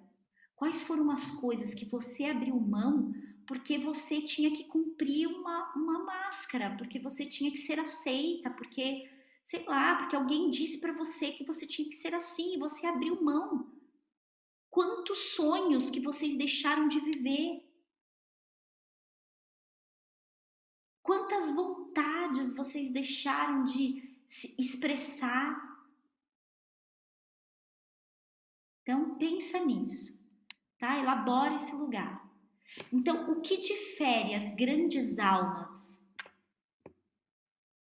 Quais foram as coisas que você abriu mão porque você tinha que cumprir uma máscara, porque você tinha que ser aceita, porque, sei lá, porque alguém disse para você que você tinha que ser assim e você abriu mão. Quantos sonhos que vocês deixaram de viver? Quantas vontades vocês deixaram de se expressar? Então, pensa nisso, tá? Elabora esse lugar. Então, o que difere as grandes almas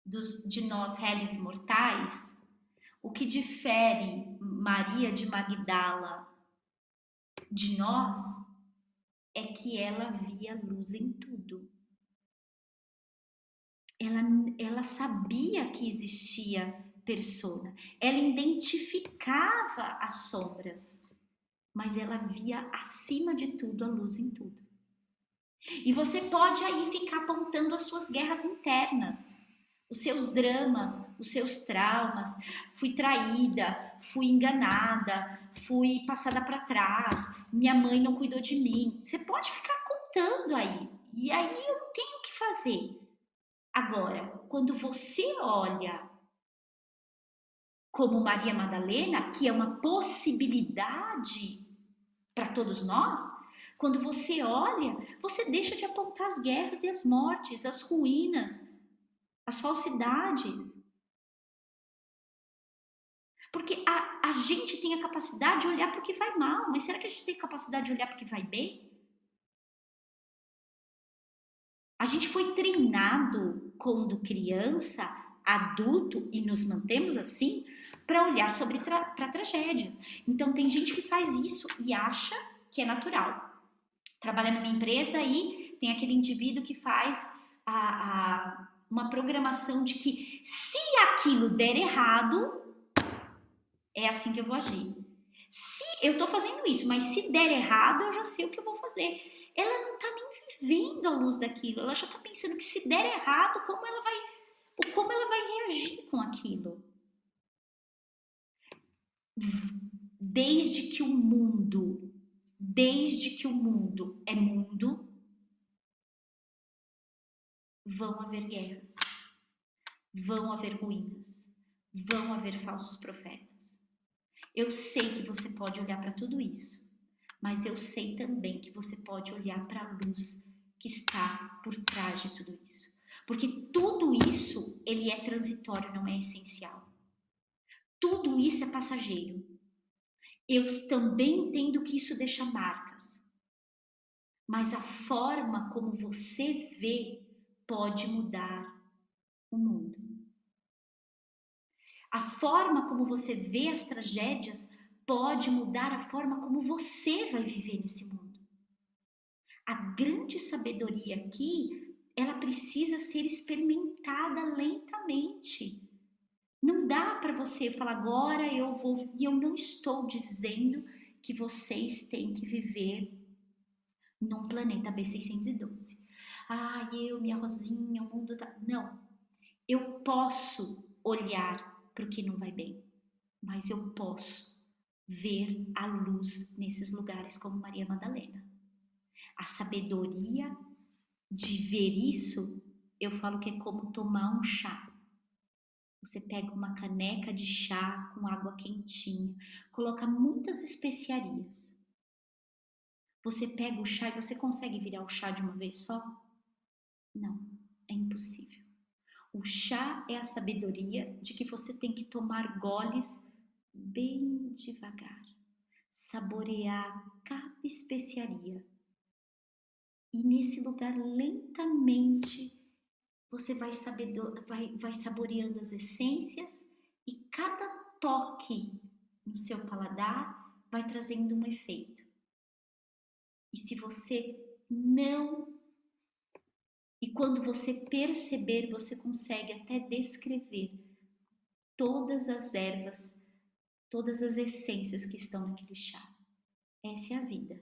de nós réis mortais? O que difere Maria de Magdala de nós é que ela via luz em tudo. Ela sabia que existia persona. Ela identificava as sombras, mas ela via acima de tudo a luz em tudo. E você pode aí ficar apontando as suas guerras internas, os seus dramas, os seus traumas. Fui traída, fui enganada, fui passada para trás, minha mãe não cuidou de mim. Você pode ficar contando aí. E aí eu não tenho o que fazer. Agora, quando você olha como Maria Madalena, que é uma possibilidade para todos nós, quando você olha, você deixa de apontar as guerras e as mortes, as ruínas, as falsidades. Porque a gente tem a capacidade de olhar para o que vai mal, mas será que a gente tem a capacidade de olhar para o que vai bem? A gente foi treinado quando criança, adulto, e nos mantemos assim, para olhar para tragédias. Então, tem gente que faz isso e acha que é natural. Trabalha numa empresa e tem aquele indivíduo que faz uma programação de que se aquilo der errado, é assim que eu vou agir. Se eu tô fazendo isso, mas se der errado, eu já sei o que eu vou fazer. Ela não tá nem vivendo a luz daquilo, ela já tá pensando que se der errado, como ela vai reagir com aquilo. Desde que o mundo é mundo, vão haver guerras, vão haver ruínas, vão haver falsos profetas. Eu sei que você pode olhar para tudo isso, mas eu sei também que você pode olhar para a luz que está por trás de tudo isso. Porque tudo isso, ele é transitório, não é essencial. Tudo isso é passageiro. Eu também entendo que isso deixa marcas. Mas a forma como você vê pode mudar o mundo. A forma como você vê as tragédias pode mudar a forma como você vai viver nesse mundo. A grande sabedoria aqui, ela precisa ser experimentada lentamente. Não dá para você falar agora eu vou, e eu não estou dizendo que vocês têm que viver num planeta B612. Ah, eu, minha Rosinha, o mundo tá... Não, eu posso olhar para o que não vai bem, mas eu posso ver a luz nesses lugares como Maria Madalena. A sabedoria de ver isso, eu falo que é como tomar um chá. Você pega uma caneca de chá com água quentinha, coloca muitas especiarias. Você pega o chá e você consegue virar o chá de uma vez só? Não, é impossível. O chá é a sabedoria de que você tem que tomar goles bem devagar, saborear cada especiaria. E nesse lugar, lentamente, você vai saboreando as essências e cada toque no seu paladar vai trazendo um efeito. E se você não... E quando você perceber, você consegue até descrever todas as ervas, todas as essências que estão naquele chá. Essa é a vida.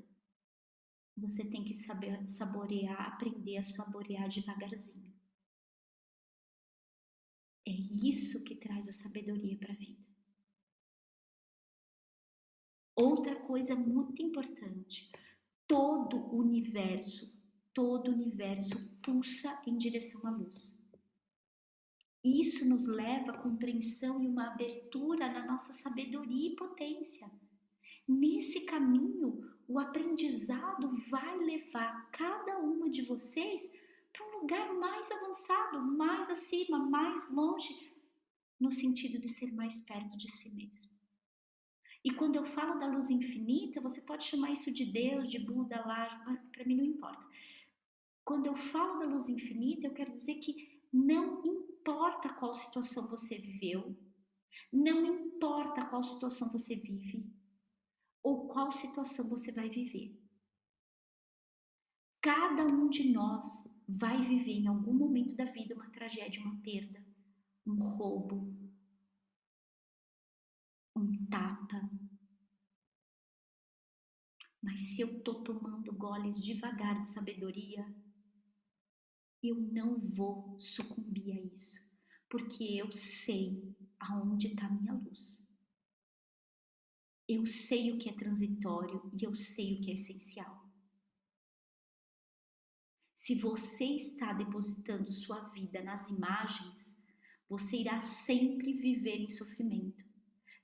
Você tem que saber saborear, aprender a saborear devagarzinho. É isso que traz a sabedoria para a vida. Outra coisa muito importante, todo o universo pulsa em direção à luz. Isso nos leva a compreensão e uma abertura na nossa sabedoria e potência. Nesse caminho, o aprendizado vai levar cada uma de vocês para um lugar mais avançado, mais acima, mais longe, no sentido de ser mais perto de si mesmo. E quando eu falo da luz infinita, você pode chamar isso de Deus, de Buda, lá, para mim não importa. Quando eu falo da luz infinita, eu quero dizer que não importa qual situação você viveu, não importa qual situação você vive, ou qual situação você vai viver. Cada um de nós vai viver em algum momento da vida uma tragédia, uma perda, um roubo, um tapa. Mas se eu tô tomando goles devagar de sabedoria, eu não vou sucumbir a isso, porque eu sei aonde está a minha luz. Eu sei o que é transitório e eu sei o que é essencial. Se você está depositando sua vida nas imagens, você irá sempre viver em sofrimento,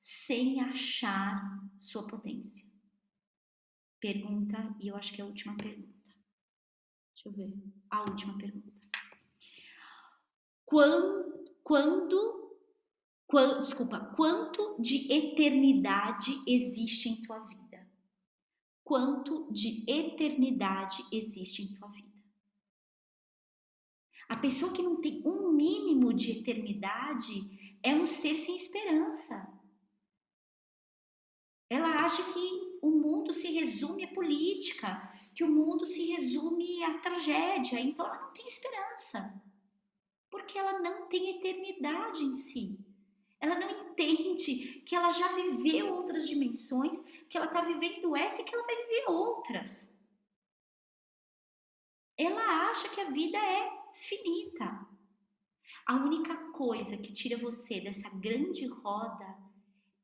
sem achar sua potência. Pergunta, e eu acho que é a última pergunta. Deixa eu ver. A última pergunta. Quanto de eternidade existe em tua vida? Quanto de eternidade existe em tua vida? A pessoa que não tem um mínimo de eternidade é um ser sem esperança. Ela acha que o mundo se resume à política, que o mundo se resume à tragédia, então ela não tem esperança, porque ela não tem eternidade em si. Ela não entende que ela já viveu outras dimensões, que ela está vivendo essa e que ela vai viver outras. Ela acha que a vida é finita. A única coisa que tira você dessa grande roda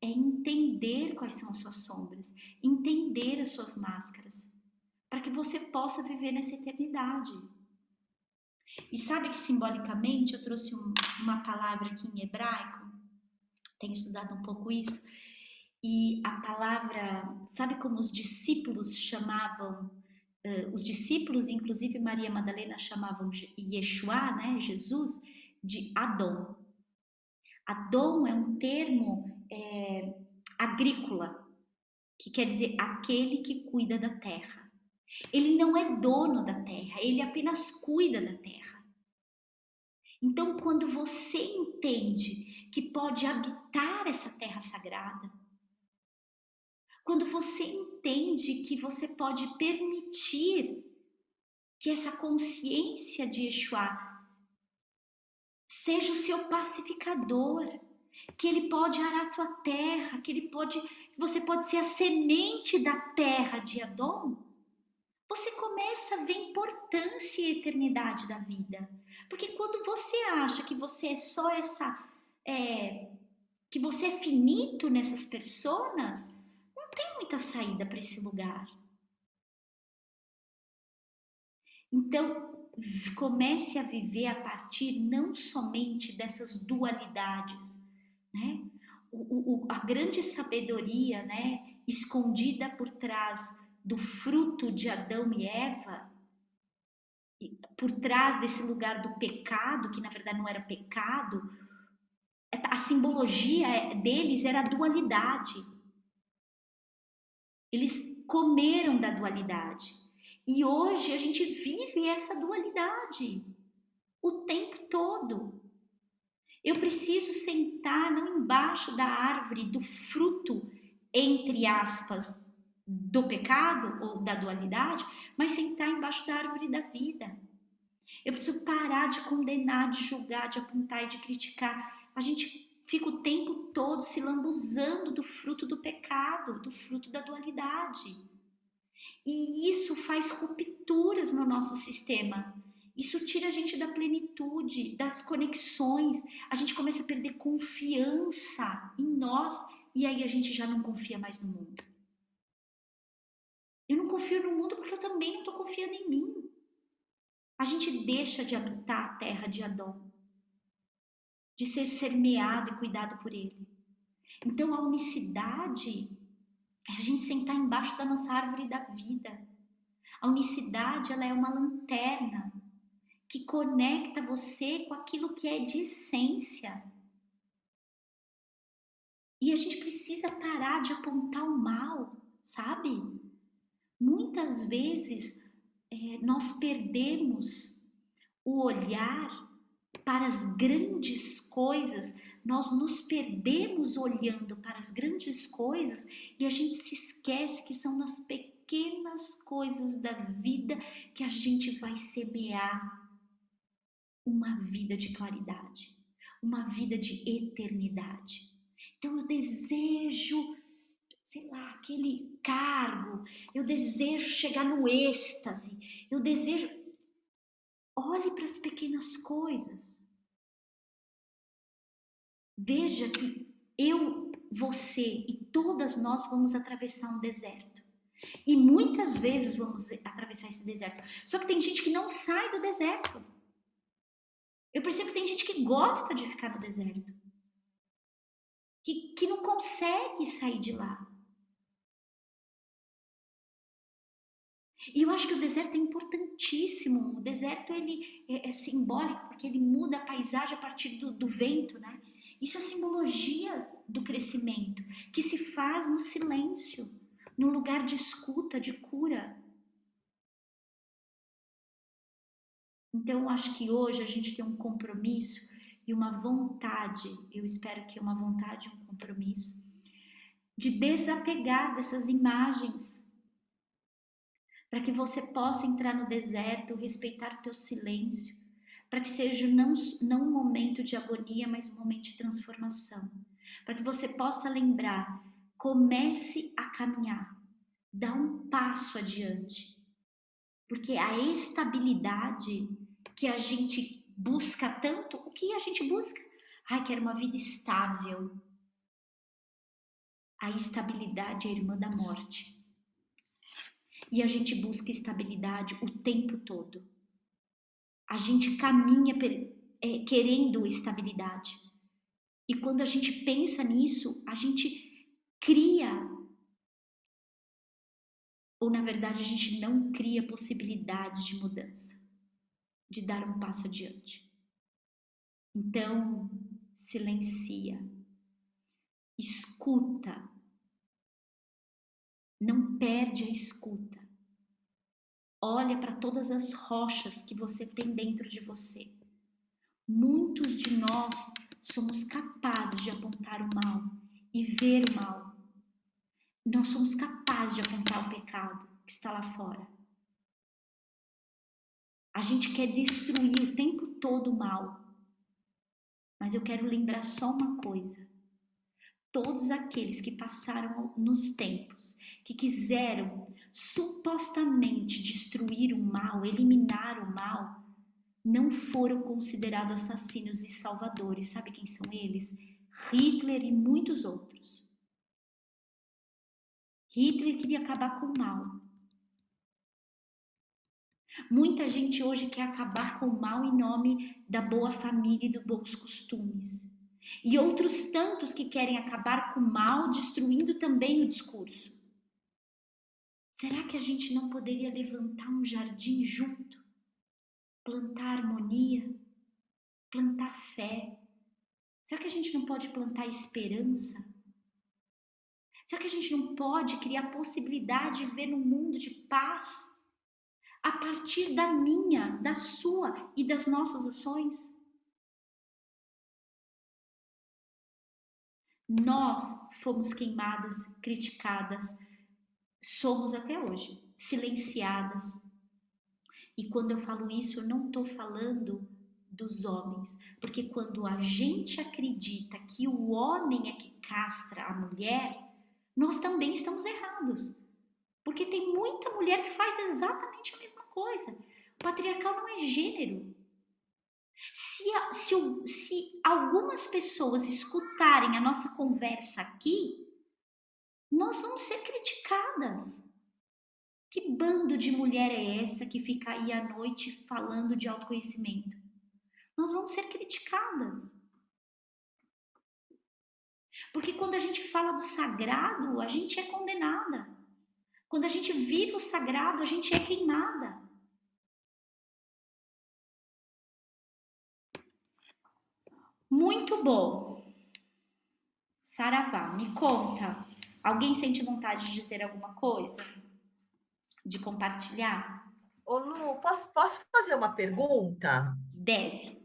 é entender quais são as suas sombras, entender as suas máscaras, para que você possa viver nessa eternidade. E sabe que simbolicamente eu trouxe uma palavra aqui em hebraico, tenho estudado um pouco isso, e a palavra, sabe como os discípulos chamavam, os discípulos, inclusive Maria Madalena, chamavam Yeshua, né, Jesus, de Adão. Adão é um termo agrícola, que quer dizer aquele que cuida da terra. Ele não é dono da terra, ele apenas cuida da terra. Então, quando você entende que pode habitar essa terra sagrada, quando você entende que você pode permitir que essa consciência de Yeshua seja o seu pacificador, que ele pode arar a tua terra, que você pode ser a semente da terra de Adão, você começa a ver importância e eternidade da vida. Porque quando você acha que você é só que você é finito nessas personas, não tem muita saída para esse lugar. Então, comece a viver a partir não somente dessas dualidades, né? A grande sabedoria, né, escondida por trás do fruto de Adão e Eva, por trás desse lugar do pecado, que na verdade não era pecado, a simbologia deles era a dualidade. Eles comeram da dualidade. E hoje a gente vive essa dualidade o tempo todo. Eu preciso sentar não embaixo da árvore do fruto, entre aspas, do pecado ou da dualidade, mas sentar embaixo da árvore da vida. Eu preciso parar de condenar, de julgar, de apontar e de criticar. A gente fica o tempo todo se lambuzando do fruto do pecado, do fruto da dualidade. E isso faz rupturas no nosso sistema. Isso tira a gente da plenitude, das conexões. A gente começa a perder confiança em nós e aí a gente já não confia mais no mundo. Eu não confio no mundo porque eu também não estou confiando em mim. A gente deixa de habitar a terra de Adão, de ser semeado e cuidado por ele. Então a unicidade é a gente sentar embaixo da nossa árvore da vida. A unicidade, ela é uma lanterna que conecta você com aquilo que é de essência. E a gente precisa parar de apontar o mal, sabe? Muitas vezes nós perdemos o olhar para as grandes coisas, nós nos perdemos olhando para as grandes coisas e a gente se esquece que são nas pequenas coisas da vida que a gente vai semear uma vida de claridade, uma vida de eternidade. Então eu desejo, sei lá, aquele cargo, eu desejo chegar no êxtase, eu desejo. Olhe para as pequenas coisas. Veja que eu, você e todas nós vamos atravessar um deserto. E muitas vezes vamos atravessar esse deserto. Só que tem gente que não sai do deserto. Eu percebo que tem gente que gosta de ficar no deserto. Que não consegue sair de lá. E eu acho que o deserto é importantíssimo. O deserto ele é simbólico porque ele muda a paisagem a partir do vento, né? Isso é simbologia do crescimento, que se faz no silêncio, no lugar de escuta, de cura. Então, eu acho que hoje a gente tem um compromisso e uma vontade, eu espero que uma vontade e um compromisso, de desapegar dessas imagens, para que você possa entrar no deserto, respeitar o teu silêncio, para que seja não um momento de agonia, mas um momento de transformação, para que você possa lembrar, comece a caminhar, dá um passo adiante, porque a estabilidade que a gente busca tanto, o que a gente busca? Ai, quero uma vida estável. A estabilidade é a irmã da morte. E a gente busca estabilidade o tempo todo. A gente caminha querendo estabilidade. E quando a gente pensa nisso, a gente cria, ou na verdade a gente não cria possibilidade de mudança, de dar um passo adiante. Então, silencia, escuta, não perde a escuta. Olha para todas as rochas que você tem dentro de você. Muitos de nós somos capazes de apontar o mal e ver o mal. Nós somos capazes de apontar o pecado que está lá fora. A gente quer destruir o tempo todo o mal. Mas eu quero lembrar só uma coisa. Todos aqueles que passaram nos tempos, que quiseram supostamente destruir o mal, eliminar o mal, não foram considerados assassinos e salvadores. Sabe quem são eles? Hitler e muitos outros. Hitler queria acabar com o mal. Muita gente hoje quer acabar com o mal em nome da boa família e dos bons costumes. E outros tantos que querem acabar com o mal, destruindo também o discurso. Será que a gente não poderia levantar um jardim junto? Plantar harmonia? Plantar fé? Será que a gente não pode plantar esperança? Será que a gente não pode criar possibilidade de ver um mundo de paz a partir da minha, da sua e das nossas ações? Nós fomos queimadas, criticadas, somos até hoje, silenciadas. E quando eu falo isso, eu não estou falando dos homens, porque quando a gente acredita que o homem é que castra a mulher, nós também estamos errados. Porque tem muita mulher que faz exatamente a mesma coisa. O patriarcal não é gênero. Se algumas pessoas escutarem a nossa conversa aqui, nós vamos ser criticadas. Que bando de mulher é essa que fica aí à noite falando de autoconhecimento? Nós vamos ser criticadas. Porque quando a gente fala do sagrado, a gente é condenada. Quando a gente vive o sagrado, a gente é queimada. Muito bom. Saravá, me conta. Alguém sente vontade de dizer alguma coisa? De compartilhar? Ô, Lu, posso fazer uma pergunta? Deve.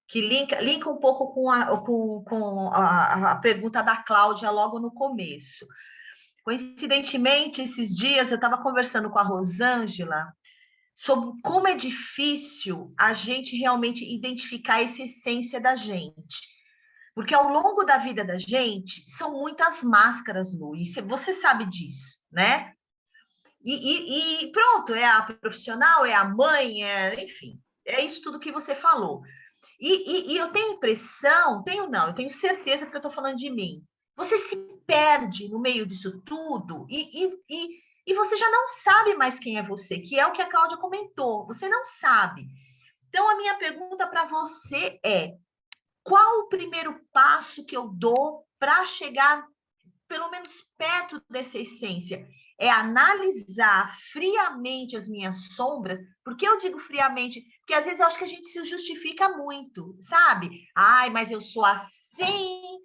Que linka um pouco com a pergunta da Cláudia logo no começo. Coincidentemente, esses dias eu estava conversando com a Rosângela sobre como é difícil a gente realmente identificar essa essência da gente. Porque ao longo da vida da gente, são muitas máscaras, Lu, e você sabe disso, né? E pronto, é a profissional, é a mãe, enfim, é isso tudo que você falou. E eu tenho impressão, eu tenho certeza porque eu estou falando de mim. Você se perde no meio disso tudo e você já não sabe mais quem é você, que é o que a Cláudia comentou. Você não sabe. Então, a minha pergunta para você é: qual o primeiro passo que eu dou para chegar, pelo menos, perto dessa essência? É analisar friamente as minhas sombras. Por que eu digo friamente? Porque às vezes eu acho que a gente se justifica muito, sabe? Ai, mas eu sou assim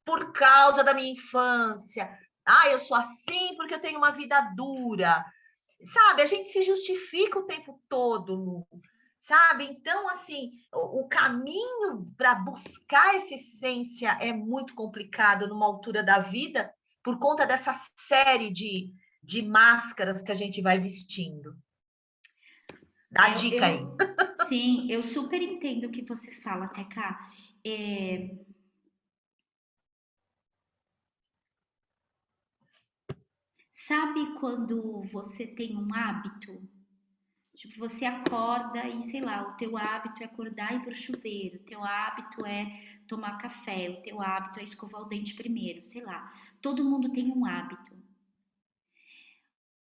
por causa da minha infância. Ai, eu sou assim porque eu tenho uma vida dura. Sabe? A gente se justifica o tempo todo, Lu. Sabe? Então, assim, o caminho para buscar essa essência é muito complicado numa altura da vida, por conta dessa série de máscaras que a gente vai vestindo. Dá a dica aí. Sim, eu super entendo o que você fala, Teca. Sabe quando você tem um hábito? Tipo, você acorda e, sei lá, o teu hábito é acordar e ir pro chuveiro, o teu hábito é tomar café, o teu hábito é escovar o dente primeiro, sei lá. Todo mundo tem um hábito.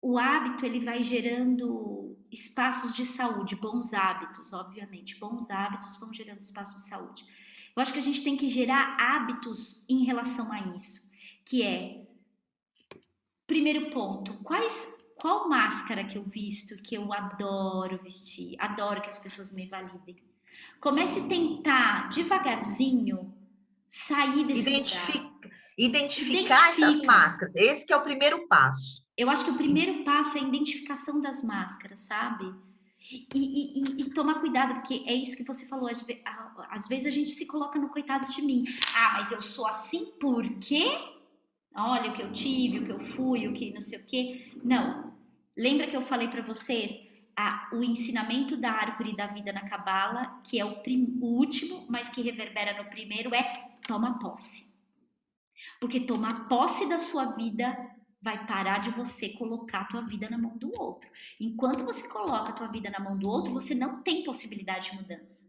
O hábito, ele vai gerando espaços de saúde, bons hábitos, obviamente. Bons hábitos vão gerando espaços de saúde. Eu acho que a gente tem que gerar hábitos em relação a isso, que é, primeiro ponto, qual máscara que eu visto, que eu adoro vestir, adoro que as pessoas me validem. Comece a tentar, devagarzinho, sair desse lugar. Identificar essas máscaras. Esse que é o primeiro passo. Eu acho que o primeiro passo é a identificação das máscaras, sabe? E tomar cuidado, porque é isso que você falou. Às vezes a gente se coloca no coitado de mim. Ah, mas eu sou assim por quê? Olha o que eu tive, o que eu fui, o que não sei o quê. Não. Lembra que eu falei para vocês o ensinamento da árvore da vida na Cabala, que é o último, mas que reverbera no primeiro, é toma posse. Porque tomar posse da sua vida vai parar de você colocar a tua vida na mão do outro. Enquanto você coloca a tua vida na mão do outro, você não tem possibilidade de mudança.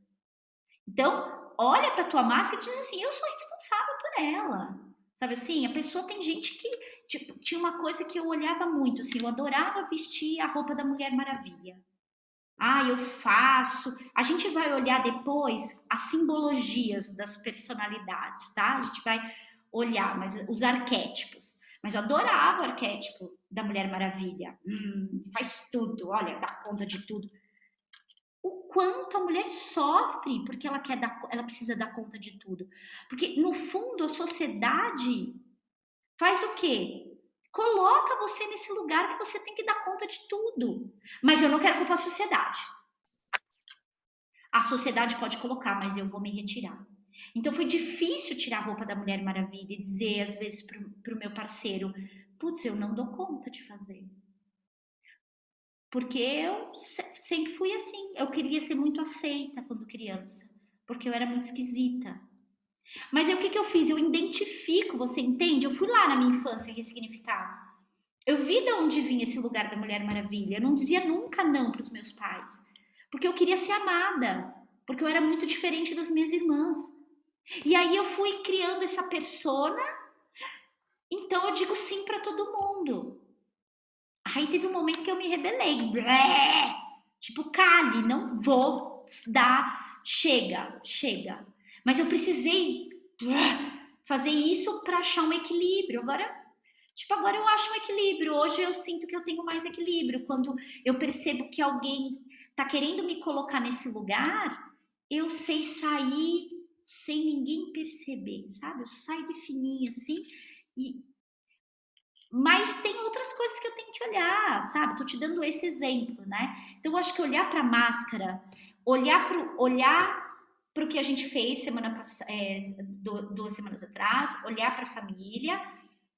Então, olha para a tua máscara e diz assim, eu sou responsável por ela. Sabe assim, a pessoa tem gente que, tipo, tinha uma coisa que eu olhava muito, assim, eu adorava vestir a roupa da Mulher Maravilha. Ah, eu faço. A gente vai olhar depois as simbologias das personalidades, tá? A gente vai olhar, mas os arquétipos. Mas eu adorava o arquétipo da Mulher Maravilha. Faz tudo, olha, dá conta de tudo. O quanto a mulher sofre porque ela precisa dar conta de tudo. Porque, no fundo, a sociedade faz o quê? Coloca você nesse lugar que você tem que dar conta de tudo. Mas eu não quero culpar a sociedade. A sociedade pode colocar, mas eu vou me retirar. Então foi difícil tirar a roupa da Mulher Maravilha e dizer, às vezes, pro meu parceiro, putz, eu não dou conta de fazer. Porque eu sempre fui assim. Eu queria ser muito aceita quando criança. Porque eu era muito esquisita. Mas aí o que eu fiz? Eu identifico, você entende? Eu fui lá na minha infância ressignificar. Eu vi de onde vinha esse lugar da Mulher Maravilha. Eu não dizia nunca não para os meus pais. Porque eu queria ser amada. Porque eu era muito diferente das minhas irmãs. E aí eu fui criando essa persona. Então eu digo sim para todo mundo. Aí teve um momento que eu me rebelei. Tipo, cale, não vou dar. Chega. Mas eu precisei fazer isso para achar um equilíbrio. Agora eu acho um equilíbrio. Hoje eu sinto que eu tenho mais equilíbrio. Quando eu percebo que alguém tá querendo me colocar nesse lugar, eu sei sair sem ninguém perceber, sabe? Eu saio de fininho assim mas tem outras coisas que eu tenho que olhar, sabe? Tô te dando esse exemplo, né? Então eu acho que olhar para a máscara, olhar para o que a gente fez semana passada, 2 semanas atrás, olhar para a família,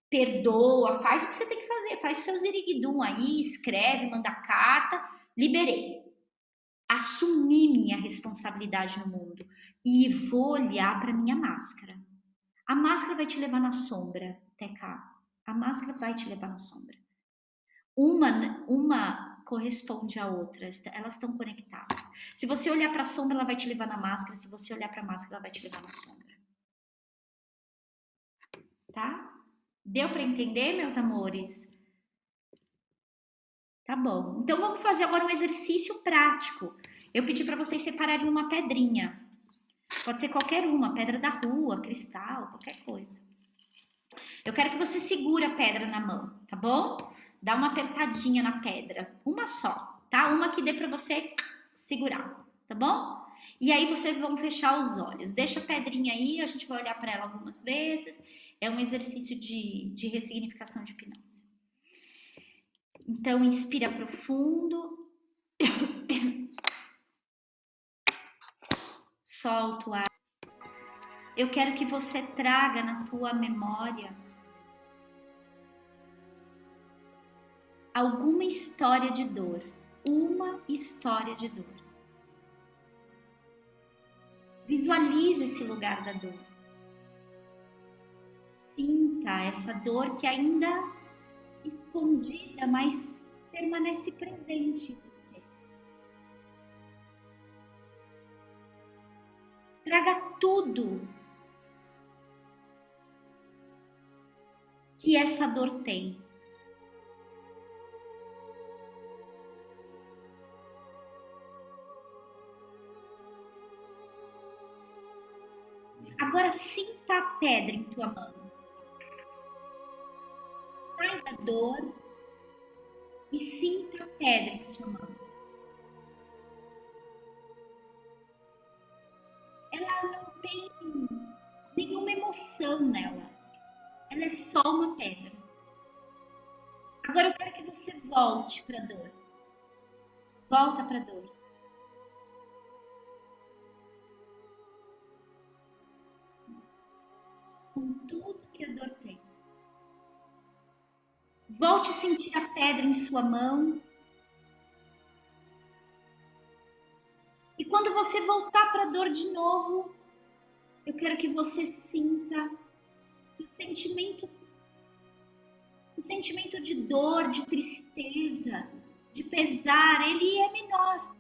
perdoa, faz o que você tem que fazer, faz o seu ziriguidum aí, escreve, manda carta, liberei. Assumi minha responsabilidade no mundo e vou olhar para minha máscara. A máscara vai te levar na sombra, TK. A máscara vai te levar na sombra. Uma corresponde à outra, elas estão conectadas. Se você olhar para a sombra, ela vai te levar na máscara. Se você olhar para a máscara, ela vai te levar na sombra. Tá? Deu para entender, meus amores? Tá bom. Então vamos fazer agora um exercício prático. Eu pedi para vocês separarem uma pedrinha. Pode ser qualquer uma, pedra da rua, cristal, qualquer coisa. Eu quero que você segure a pedra na mão, tá bom? Dá uma apertadinha na pedra, uma só, tá? Uma que dê para você segurar, tá bom? E aí vocês vão fechar os olhos. Deixa a pedrinha aí, a gente vai olhar para ela algumas vezes. É um exercício de ressignificação de hipnose. Então, inspira profundo. Solta o ar. Eu quero que você traga na tua memória alguma história de dor. Uma história de dor. Visualize esse lugar da dor. Sinta essa dor que ainda escondida, mas permanece presente em você. Traga tudo que essa dor tem. Agora sinta a pedra em tua mão. Sai da dor e sinta a pedra em sua mão. Ela não tem nenhuma emoção nela. Ela é só uma pedra. Agora eu quero que você volte para a dor. Volta para a dor. Com tudo que a dor tem. Volte a sentir a pedra em sua mão. E quando você voltar para a dor de novo, eu quero que você sinta o sentimento de dor, de tristeza, de pesar, ele é menor.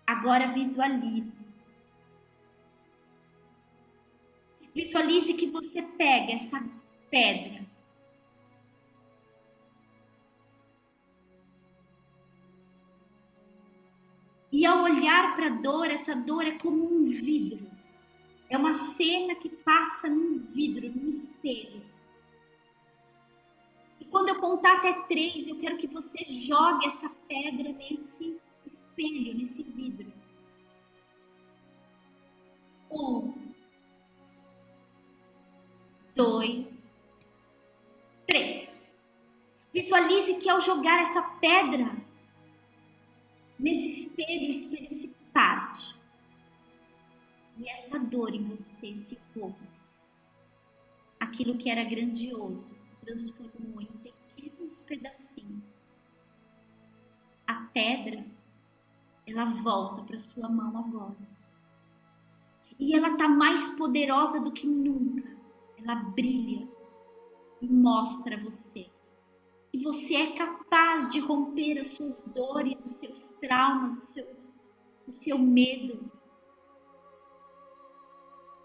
Agora visualize. Visualize que você pega essa pedra. E ao olhar para a dor, essa dor é como um vidro. É uma cena que passa num vidro, num espelho. E quando eu contar até 3, eu quero que você jogue essa pedra nesse espelho, nesse vidro. 1, 2, 3. Visualize que ao jogar essa pedra nesse espelho, o espelho se parte. E essa dor em você se rompe. Aquilo que era grandioso se transformou em pequenos pedacinhos. A pedra, ela volta para sua mão agora. E ela está mais poderosa do que nunca. Ela brilha e mostra a você. E você é capaz de romper as suas dores, os seus traumas, o seu medo.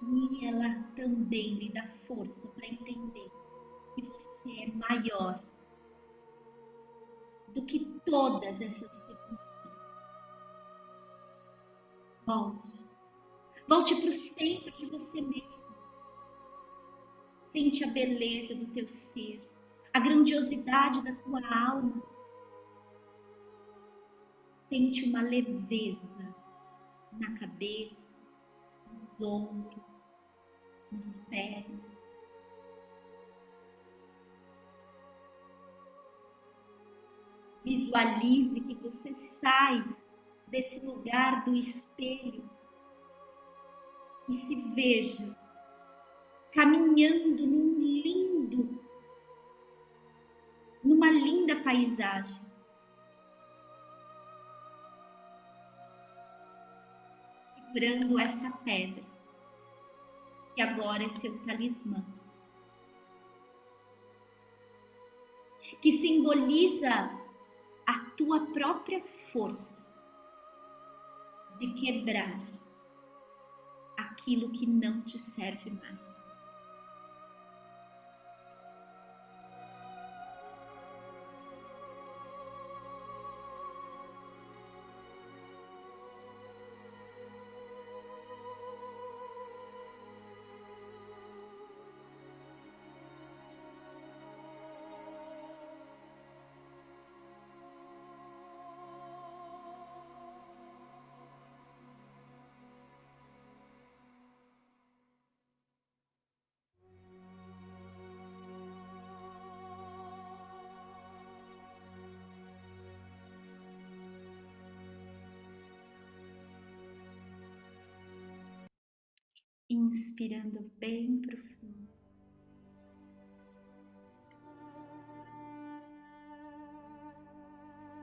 E ela também lhe dá força para entender que você é maior do que todas essas circunstâncias. Volte para o centro de você mesmo. Sente a beleza do teu ser, a grandiosidade da tua alma. Sente uma leveza na cabeça, nos ombros, nas pernas. Visualize que você sai desse lugar do espelho e se veja caminhando numa linda paisagem. Segurando essa pedra, que agora é seu talismã. Que simboliza a tua própria força de quebrar aquilo que não te serve mais. inspirando bem profundo.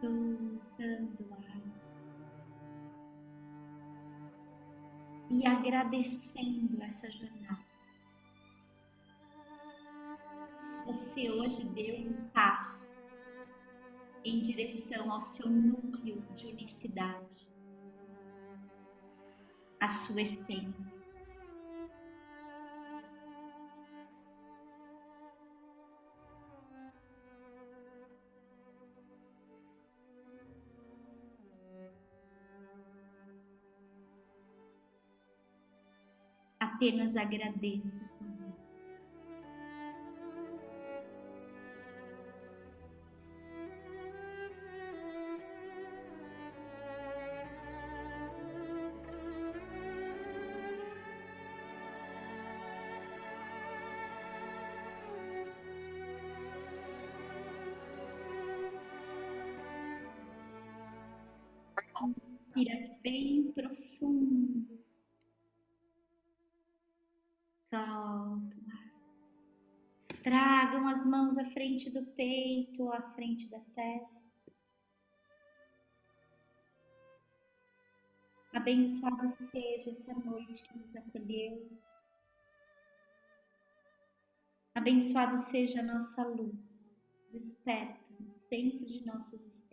Soltando o ar. E agradecendo essa jornada. Você hoje deu um passo em direção ao seu núcleo de unicidade, a sua essência. Apenas agradeça. Inspira bem profundo. Solta o ar. Tragam as mãos à frente do peito ou à frente da testa. Abençoado seja essa noite que nos acolheu. Abençoado seja a nossa luz. Desperta no centro de nossa existência.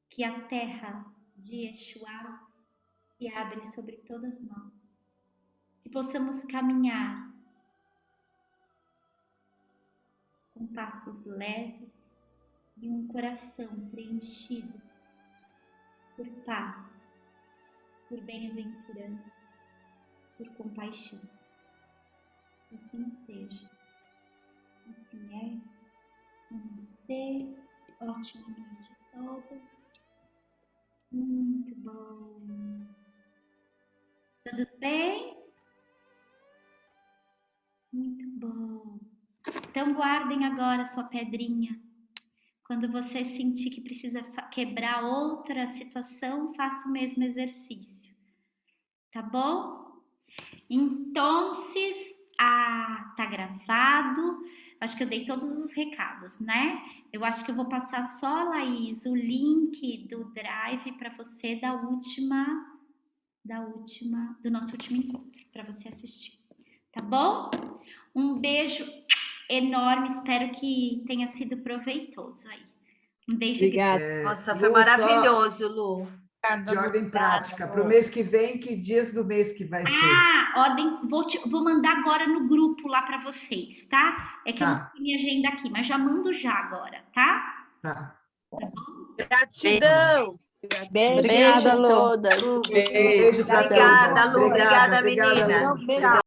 Que a terra de Exuá se abre sobre todas nós. Que possamos caminhar com passos leves e um coração preenchido por paz, por bem-aventurança, por compaixão. Assim seja. Assim é. Namastê. Ótima noite a todos. Muito bom. Todos bem? Muito bom. Então guardem agora a sua pedrinha. Quando você sentir que precisa quebrar outra situação, faça o mesmo exercício. Tá bom? Então, tá gravado. Acho que eu dei todos os recados, né? Eu acho que eu vou passar só, Laís, o link do Drive para você do nosso último encontro, para você assistir. Tá bom? Um beijo enorme, espero que tenha sido proveitoso aí. Um beijo. Obrigada. Nossa, foi maravilhoso, Lu. De ordem prática. Para o mês que vem, que dias do mês que vai ser? Ordem, vou mandar agora no grupo lá para vocês, tá? É que eu não tenho minha agenda aqui, mas já mando já agora, tá? Tá. Gratidão. Beijo a todas. Beijo para todas. Obrigada, Lu. Obrigada, menina. Lu.